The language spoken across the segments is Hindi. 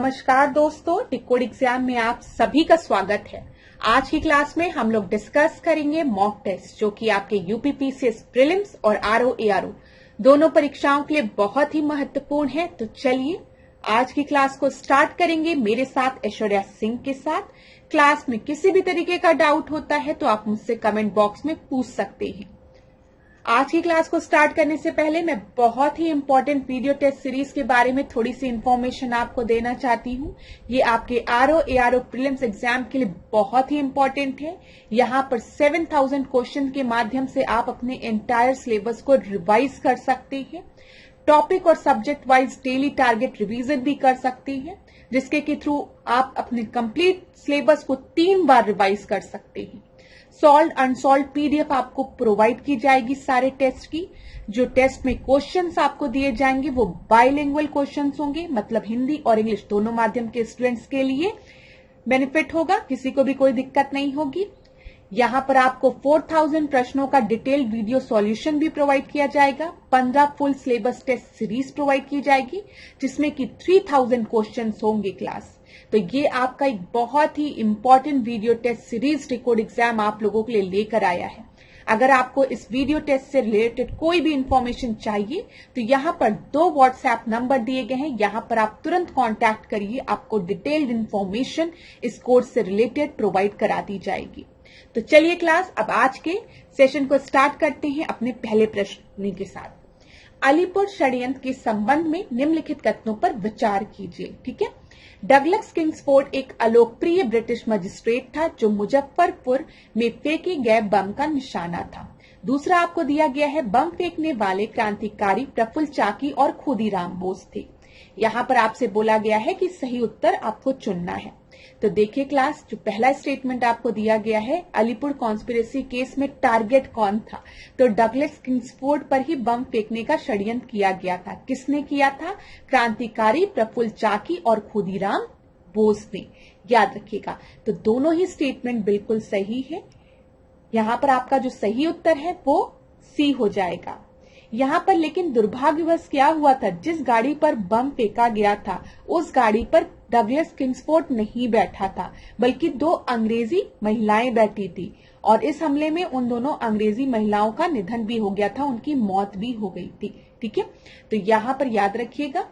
नमस्कार दोस्तों, टिकोड एग्जाम में आप सभी का स्वागत है। आज की क्लास में हम लोग डिस्कस करेंगे मॉक टेस्ट, जो कि आपके यूपीपीसीएस प्रीलिम्स और आरओ एआरओ दोनों परीक्षाओं के लिए बहुत ही महत्वपूर्ण है। तो चलिए आज की क्लास को स्टार्ट करेंगे मेरे साथ ऐश्वर्या सिंह के साथ। क्लास में किसी भी तरीके का डाउट होता है तो आप मुझसे कमेंट बॉक्स में पूछ सकते हैं। आज की क्लास को स्टार्ट करने से पहले मैं बहुत ही इंपॉर्टेंट वीडियो टेस्ट सीरीज के बारे में थोड़ी सी इंफॉर्मेशन आपको देना चाहती हूँ। ये आपके आरओ एआरओ प्रीलिम्स एग्जाम के लिए बहुत ही इंपॉर्टेंट है। यहाँ पर 7000 क्वेश्चन के माध्यम से आप अपने एंटायर सिलेबस को रिवाइज कर सकते हैं। टॉपिक और subject wise daily target revision भी कर सकते हैं, जिसके के थ्रू आप अपने कंप्लीट सिलेबस को 3 बार रिवाइज कर सकते हैं। सॉल्व अनसॉल्व पीडीएफ आपको प्रोवाइड की जाएगी सारे टेस्ट की। जो टेस्ट में क्वेश्चंस आपको दिए जाएंगे वो बाइलिंगुअल क्वेश्चंस होंगे, मतलब हिंदी और इंग्लिश दोनों माध्यम के स्टूडेंट्स के लिए बेनिफिट होगा, किसी को भी कोई दिक्कत नहीं होगी। यहाँ पर आपको 4000 प्रश्नों का डिटेल्ड वीडियो सॉल्यूशन भी प्रोवाइड किया जाएगा। 15 full syllabus test series provide की जाएगी, जिसमें कि 3000 क्वेश्चंस होंगे क्लास। तो ये आपका एक बहुत ही इंपॉर्टेंट वीडियो टेस्ट सीरीज टिकोड एग्जाम आप लोगों के लिए लेकर आया है। अगर आपको इस वीडियो टेस्ट से रिलेटेड कोई भी इंफॉर्मेशन चाहिए तो यहाँ पर 2 व्हाट्सएप नंबर दिए गए हैं, यहाँ पर आप तुरंत कांटेक्ट करिए, आपको डिटेल्ड इंफॉर्मेशन इस कोर्स से रिलेटेड प्रोवाइड करा दी जाएगी। तो चलिए क्लास, अब आज के सेशन को स्टार्ट करते हैं अपने पहले प्रश्न के साथ। अलीपुर षड्यंत्र के संबंध में निम्नलिखित कथनों पर विचार कीजिए। ठीक है। डगलस किंग्सफोर्ड एक अलोकप्रिय ब्रिटिश मजिस्ट्रेट था जो मुजफ्फरपुर में फेंके गए बम का निशाना था। दूसरा आपको दिया गया है, बम फेंकने वाले क्रांतिकारी प्रफुल्ल चाकी और खुदीराम बोस थे। यहाँ पर आपसे बोला गया है कि सही उत्तर आपको चुनना है। तो देखिए क्लास, जो पहला स्टेटमेंट आपको दिया गया है, अलीपुर कॉन्स्पिरेसी केस में टारगेट कौन था? तो डगलस किंग्सफोर्ड पर ही बम फेंकने का षड्यंत्र किया गया था। किसने किया था? क्रांतिकारी प्रफुल्ल चाकी और खुदीराम बोस ने। याद रखिएगा। तो दोनों ही स्टेटमेंट बिल्कुल सही है। यहाँ पर आपका जो सही उत्तर है वो सी हो जाएगा। यहाँ पर लेकिन दुर्भाग्यवश क्या हुआ था, जिस गाड़ी पर बम फेंका गया था उस गाड़ी पर डगलस किंग्सफोर्ड नहीं बैठा था, बल्कि 2 अंग्रेजी महिलाएं बैठी थी, और इस हमले में उन दोनों अंग्रेजी महिलाओं का निधन भी हो गया था, उनकी मौत भी हो गई थी। ठीक है। तो यहाँ पर याद रखिएगा,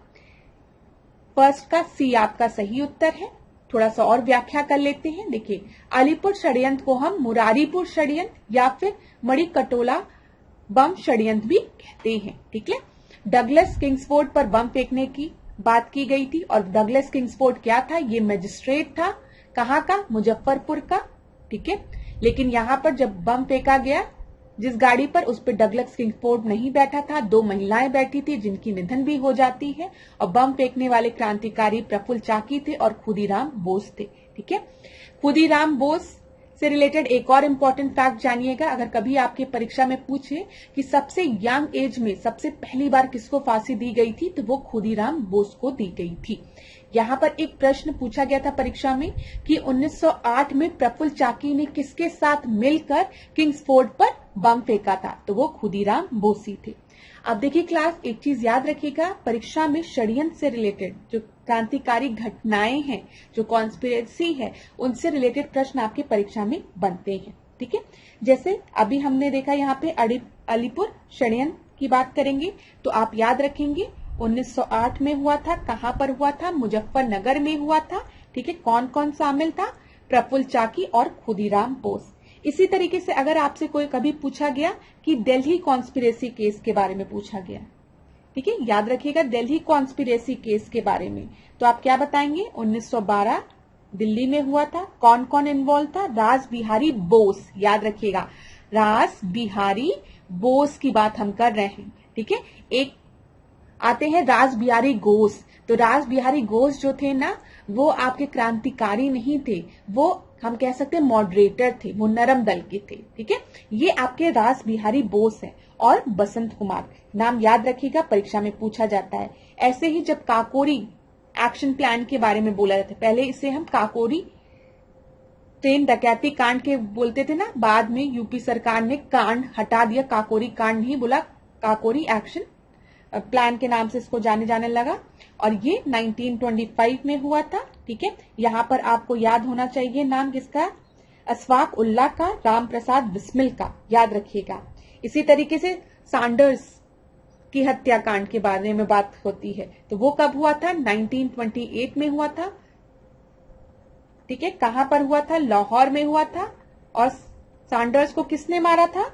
फर्स्ट का सी आपका सही उत्तर है। थोड़ा सा और व्याख्या कर लेते हैं। देखिए, अलीपुर षड्यंत्र को हम मुरारीपुर षड्यंत्र या फिर मणिकटोला बम षड्यंत्र भी कहते हैं। ठीक है। डगलस किंग्सफोर्ड पर बम फेंकने की बात की गई थी, और डगलस किंग्सफोर्ड क्या था? ये मजिस्ट्रेट था। कहाँ का? मुजफ्फरपुर का। ठीक है। लेकिन यहाँ पर जब बम फेंका गया जिस गाड़ी पर, उस पर डगलस किंग्सफोर्ड नहीं बैठा था, 2 महिलाएं बैठी थी जिनकी निधन भी हो जाती है, और बम फेंकने वाले क्रांतिकारी प्रफुल्ल चाकी थे और खुदीराम बोस थे। ठीक है। खुदीराम बोस से रिलेटेड एक और इम्पोर्टेंट फैक्ट जानिएगा। अगर कभी आपके परीक्षा में पूछे कि सबसे यंग एज में सबसे पहली बार किसको फांसी दी गई थी, तो वो खुदीराम बोस को दी गई थी। यहाँ पर एक प्रश्न पूछा गया था परीक्षा में कि 1908 में प्रफुल्ल चाकी ने किसके साथ मिलकर किंग्सफोर्ड पर बम फेंका था, तो वो खुदीराम बोस ही थे। अब देखिए क्लास, एक चीज याद रखिएगा, परीक्षा में षड्यंत्र से रिलेटेड जो क्रांतिकारी घटनाएं हैं, जो कॉन्स्पिरेसी है, उनसे रिलेटेड प्रश्न आपके परीक्षा में बनते हैं। ठीक है। जैसे अभी हमने देखा, यहाँ पे अलीपुर षड्यंत्र की बात करेंगे तो आप याद रखेंगे 1908 में हुआ था। कहाँ पर हुआ था? मुजफ्फरनगर में हुआ था। ठीक है। कौन कौन शामिल था? प्रफुल्ल चाकी और खुदीराम बोस। इसी तरीके से अगर आपसे कोई कभी पूछा गया कि दिल्ली कॉन्स्पिरेसी केस के बारे में पूछा गया, ठीक है, याद रखिएगा दिल्ली कॉन्स्पिरेसी केस के बारे में, तो आप क्या बताएंगे? 1912 दिल्ली में हुआ था। कौन कौन इन्वॉल्व था? रास बिहारी बोस। याद रखिएगा, रास बिहारी बोस की बात हम कर रहे हैं। ठीक है। एक आते हैं रास बिहारी घोष। तो रास बिहारी घोष जो थे ना, वो आपके क्रांतिकारी नहीं थे, वो हम कह सकते हैं मॉडरेटर थे, वो नरम दल के थे। ठीक है। ये आपके रास बिहारी बोस है और बसंत कुमार। नाम याद रखिएगा, परीक्षा में पूछा जाता है। ऐसे ही जब काकोरी एक्शन प्लान के बारे में बोला जाता है, पहले इसे हम काकोरी ट्रेन डकैती कांड के बोलते थे ना, बाद में यूपी सरकार ने कांड हटा दिया, काकोरी कांड नहीं बोला, काकोरी एक्शन प्लान के नाम से इसको जाने जाने लगा और ये 1925 में हुआ था। ठीक है, यहां पर आपको याद होना चाहिए नाम किसका, अशफाक उल्लाह का, राम प्रसाद बिस्मिल का, याद रखिएगा। इसी तरीके से सैंडर्स की हत्याकांड के बारे में बात होती है, तो वो कब हुआ था, 1928 में हुआ था। ठीक है, कहां पर हुआ था, लाहौर में हुआ था। और सैंडर्स को किसने मारा था,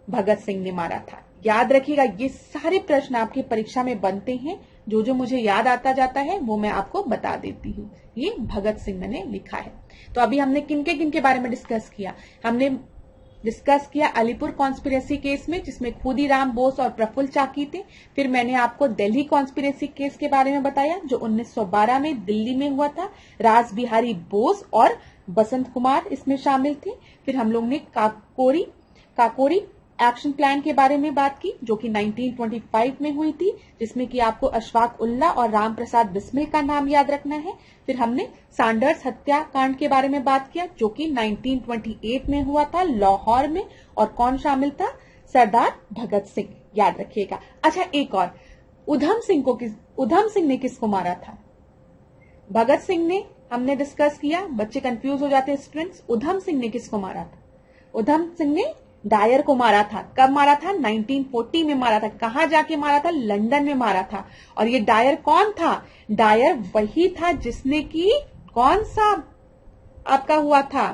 भगत सिंह ने मारा था। याद रखिएगा, ये सारे प्रश्न आपकी परीक्षा में बनते हैं। जो जो मुझे याद आता जाता है वो मैं आपको बता देती हूँ। ये भगत सिंह ने लिखा है। तो अभी हमने किन के बारे में डिस्कस किया, हमने डिस्कस किया अलीपुर कॉन्स्पिरेसी केस में, जिसमें खुदीराम बोस और प्रफुल्ल चाकी थे। फिर मैंने आपको दिल्ली कॉन्स्पिरेसी केस के बारे में बताया जो 1912 में दिल्ली में हुआ था। रास बिहारी बोस और बसंत कुमार इसमें शामिल थे। फिर हम लोग ने काकोरी एक्शन प्लान के बारे में बात की जो कि 1925 में हुई थी, जिसमें कि आपको अशफाक उल्लाह और राम प्रसाद बिस्मिल का नाम याद रखना है। फिर हमने सैंडर्स हत्याकांड के बारे में बात किया जो कि 1928 में हुआ था लाहौर में, और कौन शामिल था, सरदार भगत सिंह, याद रखिएगा। अच्छा, एक और, उधम सिंह ने किसको मारा था, भगत सिंह ने हमने डिस्कस किया। बच्चे कंफ्यूज हो जाते हैं स्टूडेंट्स, उधम सिंह ने किसको मारा था, उधम सिंह ने डायर को मारा था। कब मारा था, 1940 में मारा था। कहां जाके मारा था, लंदन में मारा था। और ये डायर कौन था, डायर वही था जिसने की कौन सा आपका हुआ था,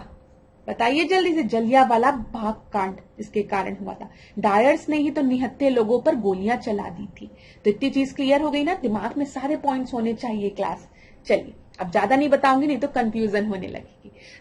बताइए जल्दी से, जलियांवाला बाग कांड इसके कारण हुआ था। डायर्स ने ही तो निहत्थे लोगों पर गोलियां चला दी थी। तो इतनी चीज क्लियर हो गई ना, दिमाग में सारे पॉइंट्स होने चाहिए क्लास। चलिए, अब ज्यादा नहीं बताऊंगी, नहीं तो कंफ्यूजन होने लगेगी।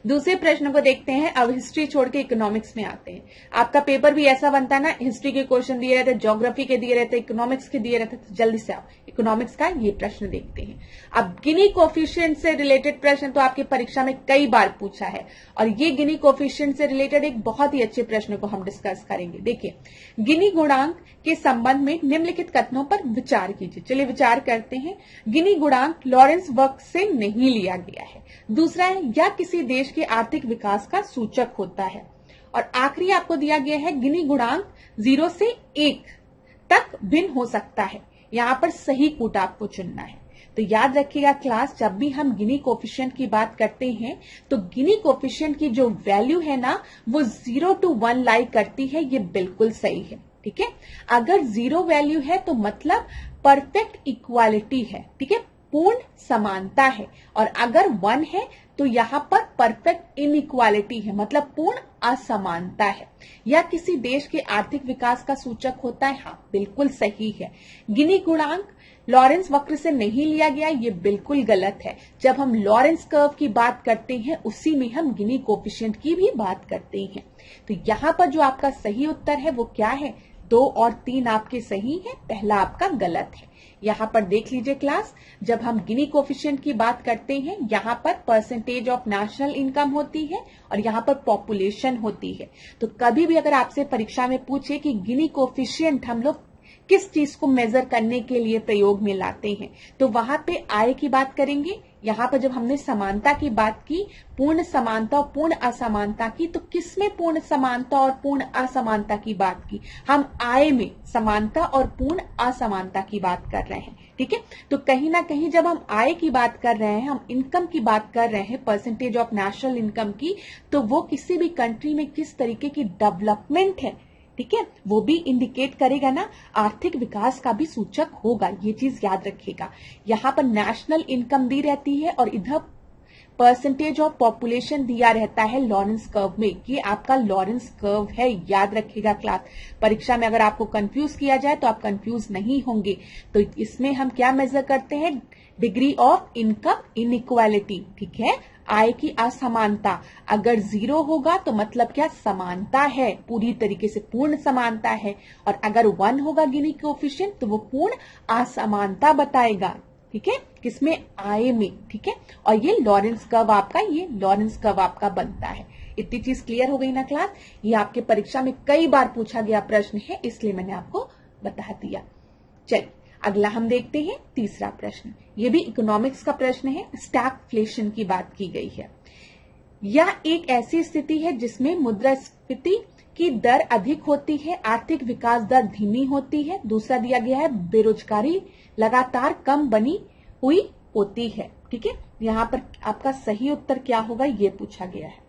दूसरे प्रश्न को देखते हैं। अब हिस्ट्री छोड़ के इकोनॉमिक्स में आते हैं। आपका पेपर भी ऐसा बनता है ना, हिस्ट्री के क्वेश्चन दिए रहते, ज्योग्राफी के दिए रहते, इकोनॉमिक्स के दिए रहते, तो जल्दी से आओ इकोनॉमिक्स का ये प्रश्न देखते हैं। अब गिनी कोफिशिएंट से रिलेटेड प्रश्न तो आपकी परीक्षा में कई बार पूछा है, और ये गिनी कोफिशिएंट से रिलेटेड एक बहुत ही अच्छे प्रश्न को हम डिस्कस करेंगे। देखिए, गिनी गुणांक के संबंध में निम्नलिखित कथनों पर विचार कीजिए। चलिए विचार करते हैं। गिनी गुणांक लॉरेंस वर्क से नहीं लिया गया है। दूसरा है, या किसी देश के आर्थिक विकास का सूचक होता है। और आखिरी आपको दिया गया है, गिनी गुणांक 0 से 1 तक भिन्न हो सकता है। यहां पर सही कूट आपको चुनना है। तो याद रखिएगा क्लास, जब भी हम गिनी कोफिशिएंट की बात करते हैं तो गिनी कोफिशिएंट की जो वैल्यू है ना, वो 0 to 1 लाई करती है। ये बिल्कुल सही है। ठीक है, अगर 0 वैल्यू है तो मतलब परफेक्ट इक्वालिटी है। ठीक है, पूर्ण समानता है। और अगर 1 है तो यहां पर परफेक्ट इनइक्वालिटी है, मतलब पूर्ण असमानता है। या किसी देश के आर्थिक विकास का सूचक होता है। हाँ, बिल्कुल सही है। गिनी गुणांक लॉरेंस वक्र से नहीं लिया गया, ये बिल्कुल गलत है। जब हम लॉरेंस कर्व की बात करते हैं उसी में हम गिनी कोफिशिएंट की भी बात करते हैं। तो यहां पर जो आपका सही उत्तर है वो क्या है, 2 और 3 आपके सही है, पहला आपका गलत है। यहां पर देख लीजिए क्लास, जब हम गिनी कोफिशिएंट की बात करते हैं यहां पर परसेंटेज ऑफ नेशनल इनकम होती है और यहां पर पॉपुलेशन होती है। तो कभी भी अगर आपसे परीक्षा में पूछे कि गिनी कोफिशिएंट हम लोग किस चीज को मेजर करने के लिए प्रयोग में लाते हैं, तो वहां पे आय की बात करेंगे। यहां पर जब हमने समानता की बात की, पूर्ण समानता और पूर्ण असमानता की, तो किसमें पूर्ण समानता और पूर्ण असमानता की बात की, हम आय में समानता और पूर्ण असमानता की बात कर रहे हैं। ठीक है, तो कहीं ना कहीं जब हम आय की बात कर रहे हैं, हम इनकम की बात कर रहे हैं, परसेंटेज ऑफ नेशनल इनकम की, तो वो किसी भी कंट्री में किस तरीके की डेवलपमेंट है, ठीक है, वो भी इंडिकेट करेगा ना, आर्थिक विकास का भी सूचक होगा। ये चीज याद रखिएगा। यहां पर नेशनल इनकम दी रहती है और इधर परसेंटेज ऑफ पॉपुलेशन दिया रहता है लॉरेंस कर्व में। ये आपका लॉरेंस कर्व है, याद रखिएगा क्लास। परीक्षा में अगर आपको कंफ्यूज किया जाए तो आप कंफ्यूज नहीं होंगे। तो इसमें हम क्या मेजर करते हैं, डिग्री ऑफ इनकम इनइक्वालिटी। ठीक है, आय की असमानता। अगर 0 होगा तो मतलब क्या, समानता है, पूरी तरीके से पूर्ण समानता है। और अगर 1 होगा गिनी कोफिशिएंट तो वो पूर्ण असमानता बताएगा। ठीक है, किसमें, आय में। ठीक है, और ये लॉरेंस कर्व आपका बनता है। इतनी चीज क्लियर हो गई ना क्लास। ये आपके परीक्षा में कई बार पूछा गया प्रश्न है, इसलिए मैंने आपको बता दिया। चलिए अगला हम देखते हैं तीसरा प्रश्न। ये भी इकोनॉमिक्स का प्रश्न है। स्टैगफ्लेशन की बात की गई है। यह एक ऐसी स्थिति है जिसमें मुद्रास्फीति की दर अधिक होती है, आर्थिक विकास दर धीमी होती है। दूसरा दिया गया है बेरोजगारी लगातार कम बनी हुई होती है। ठीक है, यहां पर आपका सही उत्तर क्या होगा ये पूछा गया है,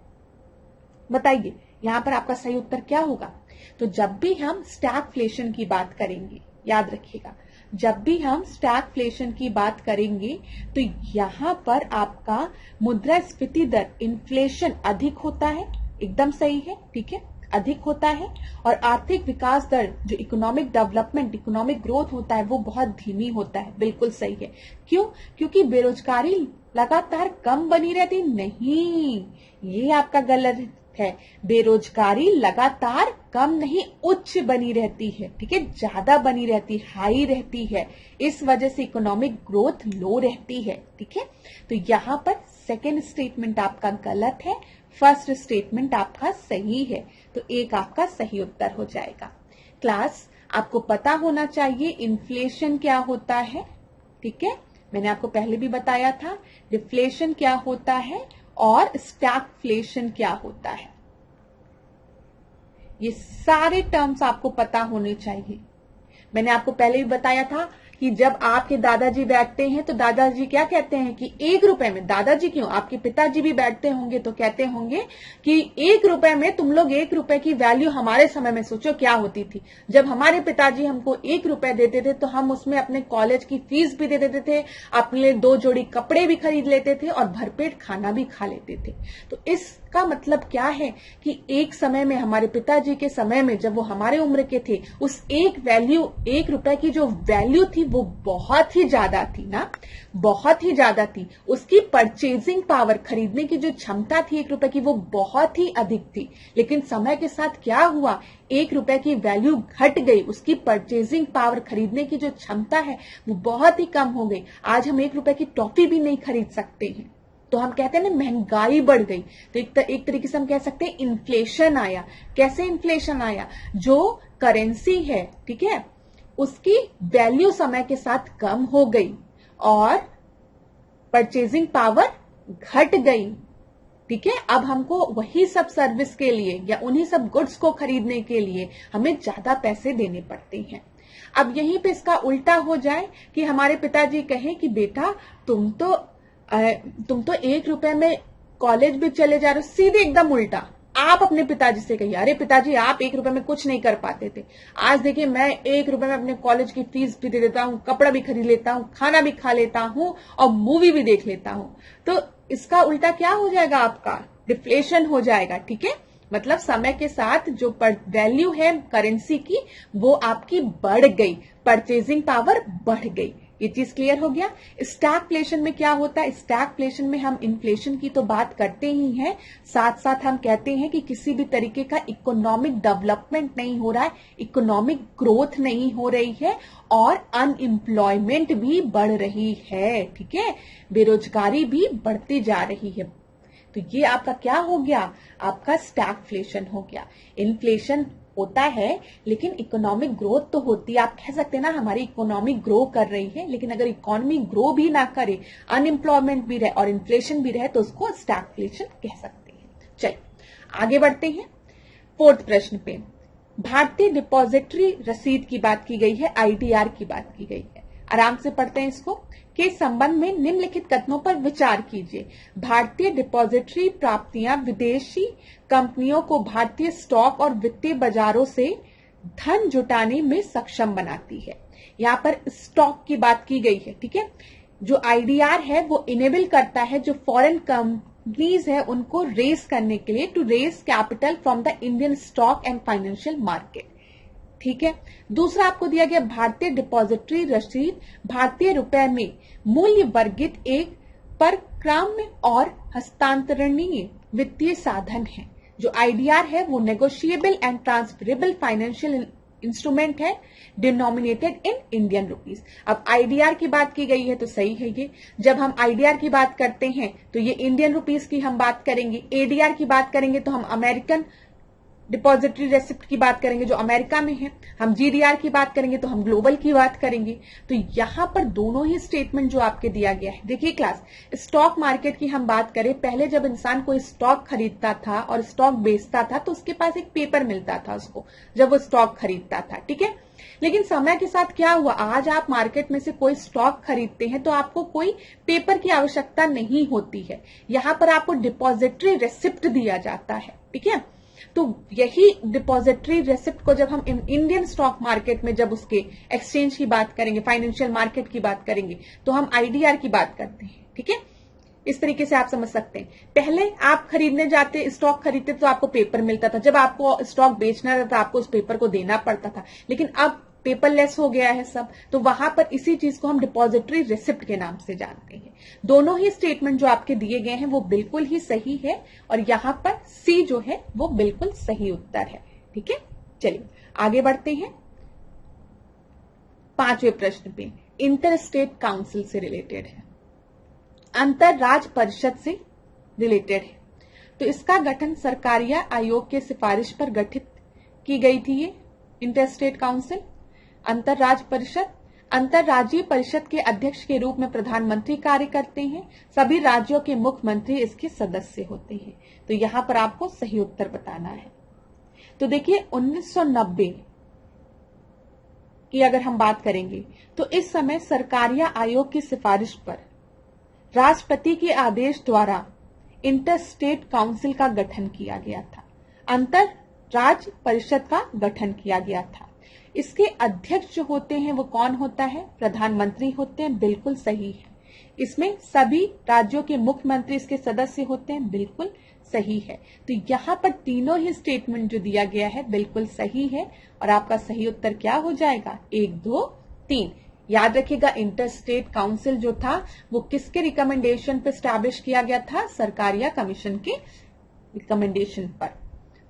बताइए यहां पर आपका सही उत्तर क्या होगा। तो जब भी हम स्टैगफ्लेशन की बात करेंगे, याद रखिएगा, जब भी हम स्टैगफ्लेशन की बात करेंगे तो यहां पर आपका मुद्रास्फीति दर इन्फ्लेशन अधिक होता है, एकदम सही है। ठीक है, अधिक होता है। और आर्थिक विकास दर जो इकोनॉमिक डेवलपमेंट, इकोनॉमिक ग्रोथ होता है वो बहुत धीमी होता है, बिल्कुल सही है। क्यों? क्योंकि बेरोजगारी लगातार कम बनी रहती नहीं, ये आपका गलत है। बेरोजगारी लगातार कम नहीं उच्च बनी रहती है। ठीक है, ज्यादा बनी रहती, हाई रहती है, इस वजह से इकोनॉमिक ग्रोथ लो रहती है। ठीक है, तो यहां पर सेकेंड स्टेटमेंट आपका गलत है, फर्स्ट स्टेटमेंट आपका सही है। तो एक आपका सही उत्तर हो जाएगा। क्लास, आपको पता होना चाहिए इन्फ्लेशन क्या होता है। ठीक है, मैंने आपको पहले भी बताया था डिफ्लेशन क्या होता है और स्टैगफ्लेशन क्या होता है। ये सारे टर्म्स आपको पता होने चाहिए। मैंने आपको पहले भी बताया था कि जब आपके दादाजी बैठते हैं तो दादाजी क्या कहते हैं कि 1 रुपए में, दादाजी क्यों, आपके पिताजी भी बैठते होंगे तो कहते होंगे कि 1 रुपए में तुम लोग 1 रुपए की वैल्यू हमारे समय में सोचो क्या होती थी। जब हमारे पिताजी हमको 1 रुपए देते थे तो हम उसमें अपने कॉलेज की फीस भी दे देते थे, अपने 2 जोड़ी कपड़े भी खरीद लेते थे और भरपेट खाना भी खा लेते थे। तो इसका मतलब क्या है कि एक समय में, हमारे पिताजी के समय में, जब वो हमारे उम्र के थे, उस एक वैल्यू, 1 रुपए की जो वैल्यू थी वो बहुत ही ज्यादा थी ना, बहुत ही ज्यादा थी। उसकी परचेजिंग पावर, खरीदने की जो क्षमता थी 1 रुपए की, वो बहुत ही अधिक थी। लेकिन समय के साथ क्या हुआ, 1 रुपए की वैल्यू घट गई, उसकी परचेजिंग पावर, खरीदने की जो क्षमता है वो बहुत ही कम हो गई। आज हम 1 रुपए की टॉफी भी नहीं खरीद सकते हैं। तो हम कहते हैं ना महंगाई बढ़ गई। तो एक तरीके से हम कह सकते हैं इन्फ्लेशन आया। कैसे इन्फ्लेशन आया? जो करेंसी है, ठीक है, उसकी वैल्यू समय के साथ कम हो गई और परचेजिंग पावर घट गई। ठीक है, अब हमको वही सब सर्विस के लिए या उन्हीं सब गुड्स को खरीदने के लिए हमें ज्यादा पैसे देने पड़ते हैं। अब यहीं पे इसका उल्टा हो जाए कि हमारे पिताजी कहें कि बेटा तुम तो 1 रुपए में कॉलेज भी चले जा रहे हो, सीधे एकदम उल्टा आप अपने पिताजी से कहिए, अरे पिताजी आप 1 रुपए में कुछ नहीं कर पाते थे, आज देखिए मैं 1 रुपए में अपने कॉलेज की फीस भी दे देता हूँ, कपड़ा भी खरीद लेता हूँ, खाना भी खा लेता हूँ और मूवी भी देख लेता हूँ। तो इसका उल्टा क्या हो जाएगा, आपका डिफ्लेशन हो जाएगा। ठीक है, मतलब समय के साथ जो वैल्यू है करेंसी की वो आपकी बढ़ गई, परचेजिंग पावर बढ़ गई। ये चीज क्लियर हो गया। स्टैगफ्लेशन में क्या होता है? स्टैगफ्लेशन में हम इन्फ्लेशन की तो बात करते ही हैं, साथ साथ हम कहते हैं कि किसी भी तरीके का इकोनॉमिक डेवलपमेंट नहीं हो रहा है, इकोनॉमिक ग्रोथ नहीं हो रही है और अनएम्प्लॉयमेंट भी बढ़ रही है। ठीक है, बेरोजगारी भी बढ़ती जा रही है। तो ये आपका क्या हो गया? आपका स्टैगफ्लेशन हो गया। इन्फ्लेशन होता है लेकिन इकोनॉमिक ग्रोथ तो होती है। आप कह सकते हैं ना हमारी इकोनॉमी ग्रो कर रही है, लेकिन अगर इकोनॉमी ग्रो भी ना करे, अनएम्प्लॉयमेंट भी रहे और इन्फ्लेशन भी रहे तो उसको स्टैगफ्लेशन कह सकते हैं। चलिए आगे बढ़ते हैं 4th प्रश्न पे। भारतीय डिपॉजिटरी रसीद की बात की गई है, आईडीआर की बात की गई है। आराम से पढ़ते हैं इसको। के संबंध में निम्नलिखित कथनों पर विचार कीजिए। भारतीय डिपॉजिटरी प्राप्तियां विदेशी कंपनियों को भारतीय स्टॉक और वित्तीय बाजारों से धन जुटाने में सक्षम बनाती है। यहाँ पर स्टॉक की बात की गई है। ठीक है, जो आईडीआर है वो इनेबल करता है जो फॉरेन कंपनीज है उनको रेस करने के लिए, to raise capital from the Indian stock and financial market. ठीक है, दूसरा आपको दिया गया भारतीय डिपॉजिटरी रसीद भारतीय रुपए में मूल्य वर्गित एक परक्राम्य और हस्तांतरणीय वित्तीय साधन है। जो आईडीआर है वो negotiable and transferable financial instrument है डिनोमिनेटेड इन इंडियन रुपीज। अब आईडीआर की बात की गई है तो सही है ये। जब हम आईडीआर की बात करते हैं तो ये इंडियन रुपीज की हम बात करेंगे, एडीआर की बात करेंगे तो हम अमेरिकन डिपॉजिटरी रेसिप्ट की बात करेंगे जो अमेरिका में है, हम जीडीआर की बात करेंगे तो हम ग्लोबल की बात करेंगे। तो यहां पर दोनों ही स्टेटमेंट जो आपके दिया गया है, देखिए क्लास, स्टॉक मार्केट की हम बात करें, पहले जब इंसान कोई स्टॉक खरीदता था और स्टॉक बेचता था तो उसके पास एक पेपर मिलता था उसको जब वो स्टॉक खरीदता था, ठीक है। लेकिन समय के साथ क्या हुआ, आज आप मार्केट में से कोई स्टॉक खरीदते हैं तो आपको कोई पेपर की आवश्यकता नहीं होती है, यहां पर आपको डिपॉजिटरी रेसिप्ट दिया जाता है, ठीक है। तो यही डिपॉजिटरी रेसिप्ट को जब हम इंडियन स्टॉक मार्केट में जब उसके एक्सचेंज की बात करेंगे, फाइनेंशियल मार्केट की बात करेंगे, तो हम आईडीआर की बात करते हैं, ठीक है। इस तरीके से आप समझ सकते हैं। पहले आप खरीदने जाते, स्टॉक खरीदते तो आपको पेपर मिलता था, जब आपको स्टॉक बेचना था तो आपको उस पेपर को देना पड़ता था, लेकिन अब पेपरलेस हो गया है सब, तो वहां पर इसी चीज को हम डिपॉजिटरी रेसिप्ट के नाम से जानते हैं। दोनों ही स्टेटमेंट जो आपके दिए गए हैं वो बिल्कुल ही सही है और यहां पर सी जो है वो बिल्कुल सही उत्तर है, ठीक है। चलिए आगे बढ़ते हैं 5वें प्रश्न पे, इंटर स्टेट काउंसिल से रिलेटेड है, अंतर राज्य परिषद से रिलेटेड है। तो इसका गठन सरकारिया आयोग के सिफारिश पर गठित की गई थी ये इंटर स्टेट काउंसिल। अंतरराज्य परिषद, अंतरराज्यीय परिषद के अध्यक्ष के रूप में प्रधानमंत्री कार्य करते हैं, सभी राज्यों के मुख्यमंत्री इसके सदस्य होते हैं। तो यहां पर आपको सही उत्तर बताना है। तो देखिए 1990 की अगर हम बात करेंगे तो इस समय सरकारिया आयोग की सिफारिश पर राष्ट्रपति के आदेश द्वारा इंटर स्टेट काउंसिल का गठन किया गया था, अंतर राज्य परिषद का गठन किया गया था। इसके अध्यक्ष जो होते हैं वो कौन होता है, प्रधानमंत्री होते हैं, बिल्कुल सही है। इसमें सभी राज्यों के मुख्यमंत्री इसके सदस्य होते हैं, बिल्कुल सही है। तो यहाँ पर तीनों ही स्टेटमेंट जो दिया गया है बिल्कुल सही है और आपका सही उत्तर क्या हो जाएगा, 1, 2, 3। याद रखिएगा इंटर स्टेट काउंसिल जो था वो किसके रिकमेंडेशन पे स्टैब्लिश किया गया था, सरकारिया कमीशन के रिकमेंडेशन पर।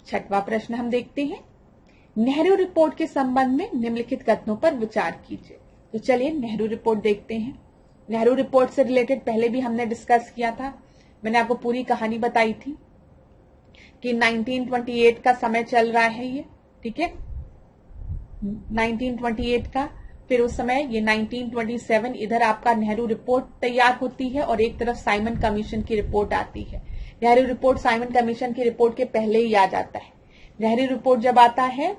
6वां प्रश्न हम देखते हैं, नेहरू रिपोर्ट के संबंध में निम्नलिखित कथनों पर विचार कीजिए। तो चलिए नेहरू रिपोर्ट देखते हैं। नेहरू रिपोर्ट से रिलेटेड पहले भी हमने डिस्कस किया था, मैंने आपको पूरी कहानी बताई थी कि 1928 का समय चल रहा है ये, ठीक है, 1928 का। फिर उस समय ये 1927 इधर आपका नेहरू रिपोर्ट तैयार होती है और एक तरफ साइमन कमीशन की रिपोर्ट आती है। नेहरू रिपोर्ट साइमन कमीशन की रिपोर्ट के पहले ही आ जाता है। नेहरू रिपोर्ट जब आता है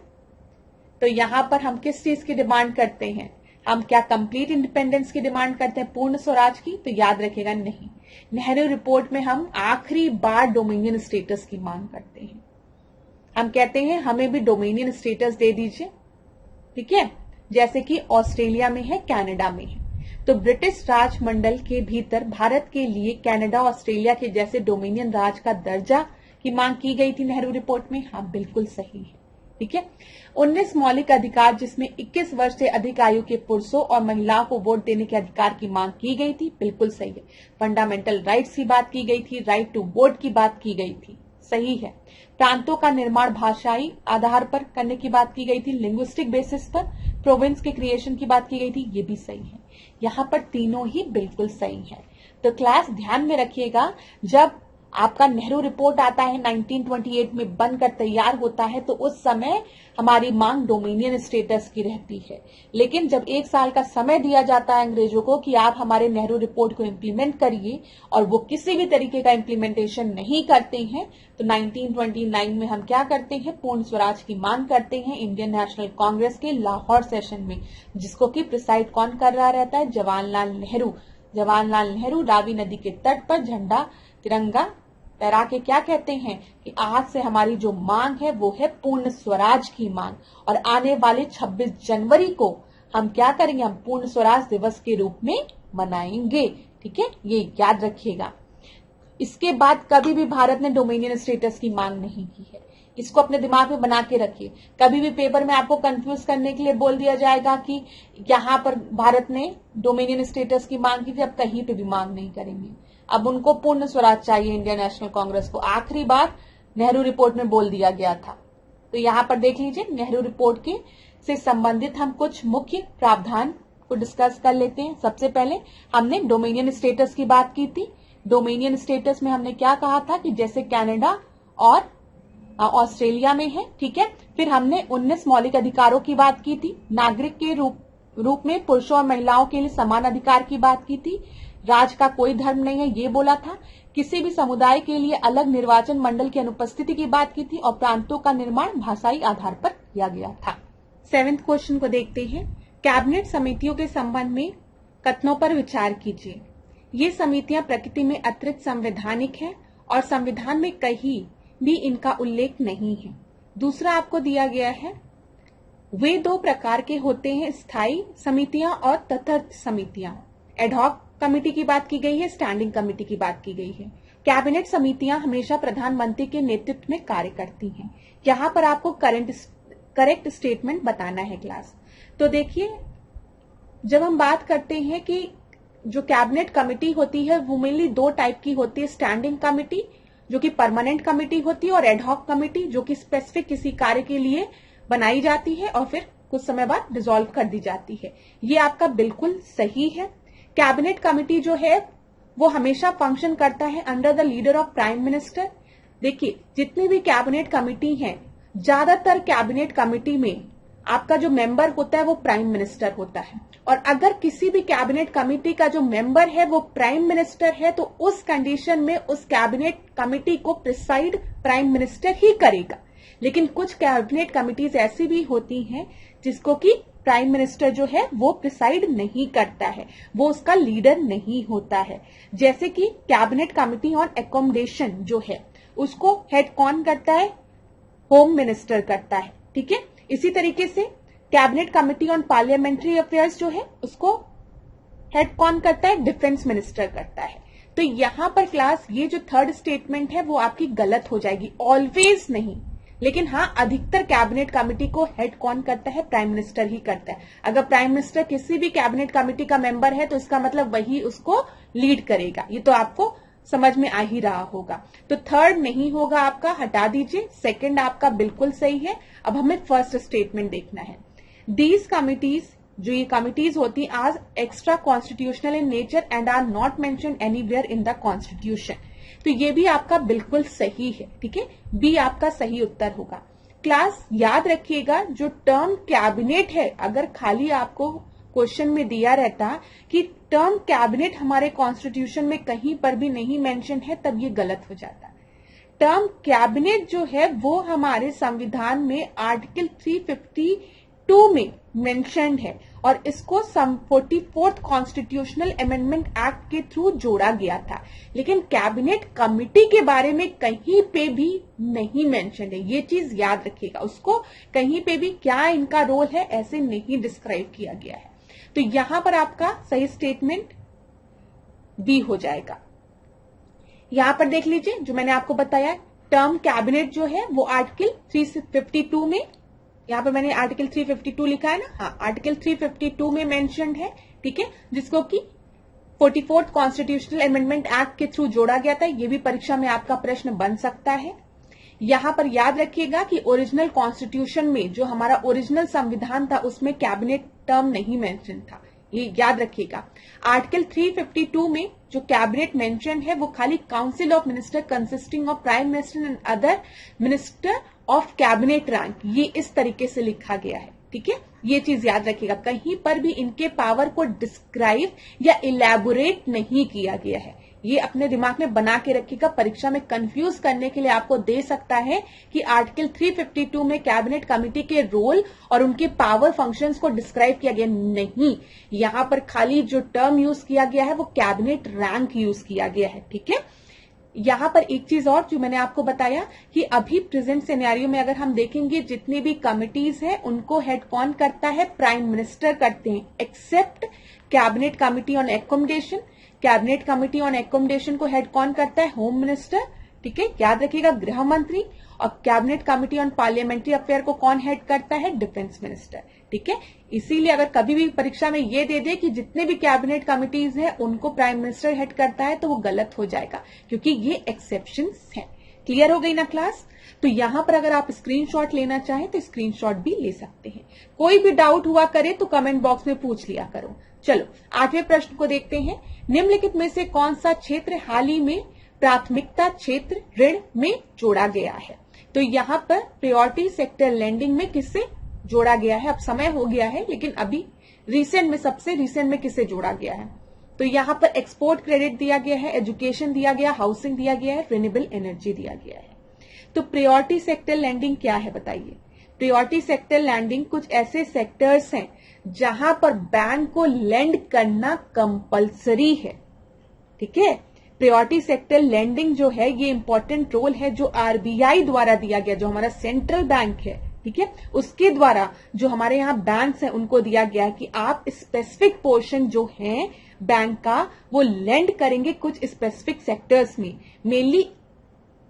तो यहां पर हम किस चीज की डिमांड करते हैं, हम क्या कंप्लीट इंडिपेंडेंस की डिमांड करते हैं, पूर्ण स्वराज की? तो याद रखेगा नहीं, नेहरू रिपोर्ट में हम आखिरी बार डोमिनियन स्टेटस की मांग करते हैं। हम कहते हैं हमें भी डोमिनियन स्टेटस दे दीजिए, ठीक है, जैसे कि ऑस्ट्रेलिया में है, कनाडा में है। तो ब्रिटिश राजमंडल के भीतर भारत के लिए कनाडा, ऑस्ट्रेलिया के जैसे डोमिनियन राज का दर्जा की मांग की गई थी नेहरू रिपोर्ट में। हाँ बिल्कुल सही है, ठीक है। 19 मौलिक अधिकार जिसमें 21 वर्ष से अधिक आयु के पुरुषों और महिलाओं को वोट देने के अधिकार की मांग की गई थी, बिल्कुल सही है। फंडामेंटल राइट्स की बात की गई थी, राइट टू वोट की बात की गई थी, सही है। प्रांतों का निर्माण भाषाई आधार पर करने की बात की गई थी, लिंग्विस्टिक बेसिस पर प्रोविंस के क्रिएशन की बात की गई थी, ये भी सही है। यहां पर तीनों ही बिल्कुल सही है। तो क्लास ध्यान में रखिएगा, जब आपका नेहरू रिपोर्ट आता है 1928 में बनकर तैयार होता है तो उस समय हमारी मांग डोमिनियन स्टेटस की रहती है। लेकिन जब 1 साल का समय दिया जाता है अंग्रेजों को कि आप हमारे नेहरू रिपोर्ट को इम्प्लीमेंट करिए और वो किसी भी तरीके का इम्प्लीमेंटेशन नहीं करते हैं, तो 1929 में हम क्या करते हैं, पूर्ण स्वराज की मांग करते हैं इंडियन नेशनल कांग्रेस के लाहौर सेशन में, जिसको कि प्रिसाइड कौन कर रहा रहता है, जवाहरलाल नेहरू। जवाहरलाल नेहरू रावी नदी के तट पर झंडा तिरंगा लहरा के क्या कहते हैं कि आज से हमारी जो मांग है वो है पूर्ण स्वराज की मांग, और आने वाले 26 जनवरी को हम क्या करेंगे, हम पूर्ण स्वराज दिवस के रूप में मनाएंगे, ठीक है, ये याद रखिएगा। इसके बाद कभी भी भारत ने डोमिनियन स्टेटस की मांग नहीं की है, इसको अपने दिमाग में बना के रखिए। कभी भी पेपर में आपको कंफ्यूज करने के लिए बोल दिया जाएगा कि यहाँ पर भारत ने डोमिनियन स्टेटस की मांग की थी, अब कहीं पे भी मांग नहीं करेंगे, अब उनको पूर्ण स्वराज चाहिए इंडियन नेशनल कांग्रेस को। आखिरी बार नेहरू रिपोर्ट में बोल दिया गया था। तो यहाँ पर देख लीजिए, नेहरू रिपोर्ट के से संबंधित हम कुछ मुख्य प्रावधान को डिस्कस कर लेते हैं। सबसे पहले हमने डोमिनियन स्टेटस की बात की थी। डोमिनियन स्टेटस में हमने क्या कहा था कि जैसे कनाडा और ऑस्ट्रेलिया में है, ठीक है। फिर हमने 19 मौलिक अधिकारों की बात की थी, नागरिक के रूप में पुरुषों और महिलाओं के लिए समान अधिकार की बात की थी, राज्य का कोई धर्म नहीं है ये बोला था, किसी भी समुदाय के लिए अलग निर्वाचन मंडल की अनुपस्थिति की बात की थी और प्रांतों का निर्माण भाषाई आधार पर किया गया था। 7th क्वेश्चन को देखते हैं। कैबिनेट समितियों के संबंध में कथनों पर विचार कीजिए। ये समितियां प्रकृति में अतिरिक्त संवैधानिक है और संविधान में कहीं भी इनका उल्लेख नहीं है। दूसरा आपको दिया गया है, वे 2 प्रकार के होते हैं, स्थायी समितियां और तटस्थ समितियां। एडहॉक कमेटी की बात की गई है, स्टैंडिंग कमेटी की बात की गई है। कैबिनेट समितियां हमेशा प्रधानमंत्री के नेतृत्व में कार्य करती हैं। यहाँ पर आपको करेक्ट स्टेटमेंट बताना है क्लास। तो देखिए, जब हम बात करते हैं कि जो कैबिनेट कमेटी होती है वो मेनली 2 टाइप की होती है, स्टैंडिंग कमेटी जो कि परमानेंट कमेटी होती है और एडहॉक कमेटी जो कि स्पेसिफिक किसी कार्य के लिए बनाई जाती है और फिर कुछ समय बाद डिसॉल्व कर दी जाती है। ये आपका बिल्कुल सही है। कैबिनेट कमेटी जो है वो हमेशा फंक्शन करता है under the leader of prime minister. देखिए, जितनी भी कैबिनेट कमेटी हैं, ज्यादातर कैबिनेट कमेटी में आपका जो मेंबर होता है वो प्राइम मिनिस्टर होता है, और अगर किसी भी कैबिनेट कमेटी का जो मेंबर है वो प्राइम मिनिस्टर है तो उस कंडीशन में उस कैबिनेट कमेटी को प्रिसाइड प्राइम मिनिस्टर ही करेगा। लेकिन कुछ कैबिनेट कमेटीज ऐसी भी होती हैं जिसको कि प्राइम मिनिस्टर जो है वो प्रिसाइड नहीं करता है, वो उसका लीडर नहीं होता है। जैसे कि कैबिनेट कमेटी ऑन एकोमोडेशन जो है उसको हेड कौन करता है? होम मिनिस्टर करता है, ठीक है। इसी तरीके से cabinet committee on parliamentary affairs जो है उसको हेड कौन करता है? डिफेंस मिनिस्टर करता है। तो यहां पर क्लास ये जो 3rd स्टेटमेंट है वो आपकी गलत हो जाएगी, ऑलवेज नहीं, लेकिन हाँ अधिकतर कैबिनेट कमेटी को हेड कौन करता है? प्राइम मिनिस्टर ही करता है। अगर प्राइम मिनिस्टर किसी भी कैबिनेट कमेटी का मेंबर है तो इसका मतलब वही उसको लीड करेगा। ये तो आपको समझ में आ ही रहा होगा। तो 3rd नहीं होगा आपका, हटा दीजिए। 2nd आपका बिल्कुल सही है। अब हमें 1st स्टेटमेंट देखना है। दीज कमिटीज, जो ये कमिटीज होती हैं, आज extra constitutional in nature and are not mentioned anywhere in the constitution. तो ये भी आपका बिल्कुल सही है, ठीक है। बी आपका सही उत्तर होगा। क्लास याद रखिएगा, जो टर्म कैबिनेट है, अगर खाली आपको क्वेश्चन में दिया रहता कि टर्म कैबिनेट हमारे कॉन्स्टिट्यूशन में कहीं पर भी नहीं मेंशन है, तब ये गलत हो जाता। टर्म कैबिनेट जो है वो हमारे संविधान में आर्टिकल 352 में मेंशन्ड है और इसको 44th कॉन्स्टिट्यूशनल अमेंडमेंट एक्ट के थ्रू जोड़ा गया था। लेकिन कैबिनेट कमेटी के बारे में कहीं पे भी नहीं मेंशन है, ये चीज याद रखिएगा। उसको कहीं पे भी क्या इनका रोल है ऐसे नहीं डिस्क्राइब किया गया है। तो यहां पर आपका सही स्टेटमेंट बी हो जाएगा। यहां पर देख लीजिए, जो मैंने आपको बताया, टर्म कैबिनेट जो है वो आर्टिकल 352 में, यहां पर मैंने आर्टिकल 352 लिखा है ना, हाँ आर्टिकल 352 में मेंशन्ड है, ठीक है, जिसको कि 44th कॉन्स्टिट्यूशनल अमेंडमेंट एक्ट के थ्रू जोड़ा गया था। ये भी परीक्षा में आपका प्रश्न बन सकता है। यहां पर याद रखिएगा कि ओरिजिनल कॉन्स्टिट्यूशन में जो हमारा ओरिजिनल संविधान था उसमें कैबिनेट टर्म नहीं मेंशन था, ये याद रखिएगा। आर्टिकल 352 में जो कैबिनेट मेंशन है वो खाली council of minister consisting of prime minister and other minister of cabinet rank, ये इस तरीके से लिखा गया है, ठीक है। ये चीज याद रखिएगा, कहीं पर भी इनके पावर को डिस्क्राइब या इलेबोरेट नहीं किया गया है। ये अपने दिमाग में बना के रखिएगा, परीक्षा में कंफ्यूज करने के लिए आपको दे सकता है कि आर्टिकल 352 में कैबिनेट कमेटी के रोल और उनके पावर फंक्शंस को डिस्क्राइब किया गया नहीं। यहां पर खाली जो टर्म यूज किया गया है वो कैबिनेट रैंक यूज किया गया है, ठीक है। यहां पर एक चीज और जो मैंने आपको बताया कि अभी प्रेजेंट सिनेरियो में अगर हम देखेंगे जितनी भी कमिटीज हैं उनको हेड कौन करता है? प्राइम मिनिस्टर करते हैं, except cabinet committee on accommodation. Cabinet committee on accommodation को हेड कौन करता है? होम मिनिस्टर, ठीक है, याद रखिएगा, गृह मंत्री। और cabinet committee on parliamentary affair को कौन हेड करता है? डिफेंस मिनिस्टर, ठीक है। इसीलिए अगर कभी भी परीक्षा में ये दे दे कि जितने भी कैबिनेट कमिटीज हैं उनको प्राइम मिनिस्टर हेड करता है तो वो गलत हो जाएगा, क्योंकि ये एक्सेप्शंस हैं। क्लियर हो गई ना क्लास? तो यहां पर अगर आप स्क्रीनशॉट लेना चाहें तो स्क्रीनशॉट भी ले सकते हैं। कोई भी डाउट हुआ करे तो कमेंट बॉक्स में पूछ लिया करो। चलो 8वें प्रश्न को देखते हैं। निम्नलिखित में से कौन सा क्षेत्र हाल ही में प्राथमिकता क्षेत्र ऋण में जोड़ा गया है? तो यहाँ पर प्रायोरिटी सेक्टर लेंडिंग में किससे जोड़ा गया है, अब समय हो गया है लेकिन अभी रिसेंट में, सबसे रिसेंट में किसे जोड़ा गया है, तो यहाँ पर एक्सपोर्ट क्रेडिट दिया गया है, एजुकेशन दिया गया, हाउसिंग दिया गया है, रिन्यूएबल एनर्जी दिया गया है। तो प्रायोरिटी सेक्टर लैंडिंग क्या है बताइए। प्रायोरिटी सेक्टर लैंडिंग कुछ ऐसे सेक्टर्स हैं जहां पर बैंक को लेंड करना कंपलसरी है, ठीक है। प्रायोरिटी सेक्टर लैंडिंग जो है ये इंपॉर्टेंट रोल है जो आरबीआई द्वारा दिया गया, जो हमारा सेंट्रल बैंक है, ठीक है, उसके द्वारा जो हमारे यहाँ बैंक्स हैं उनको दिया गया है कि आप स्पेसिफिक पोर्शन जो है बैंक का वो लेंड करेंगे कुछ स्पेसिफिक सेक्टर्स में। मेनली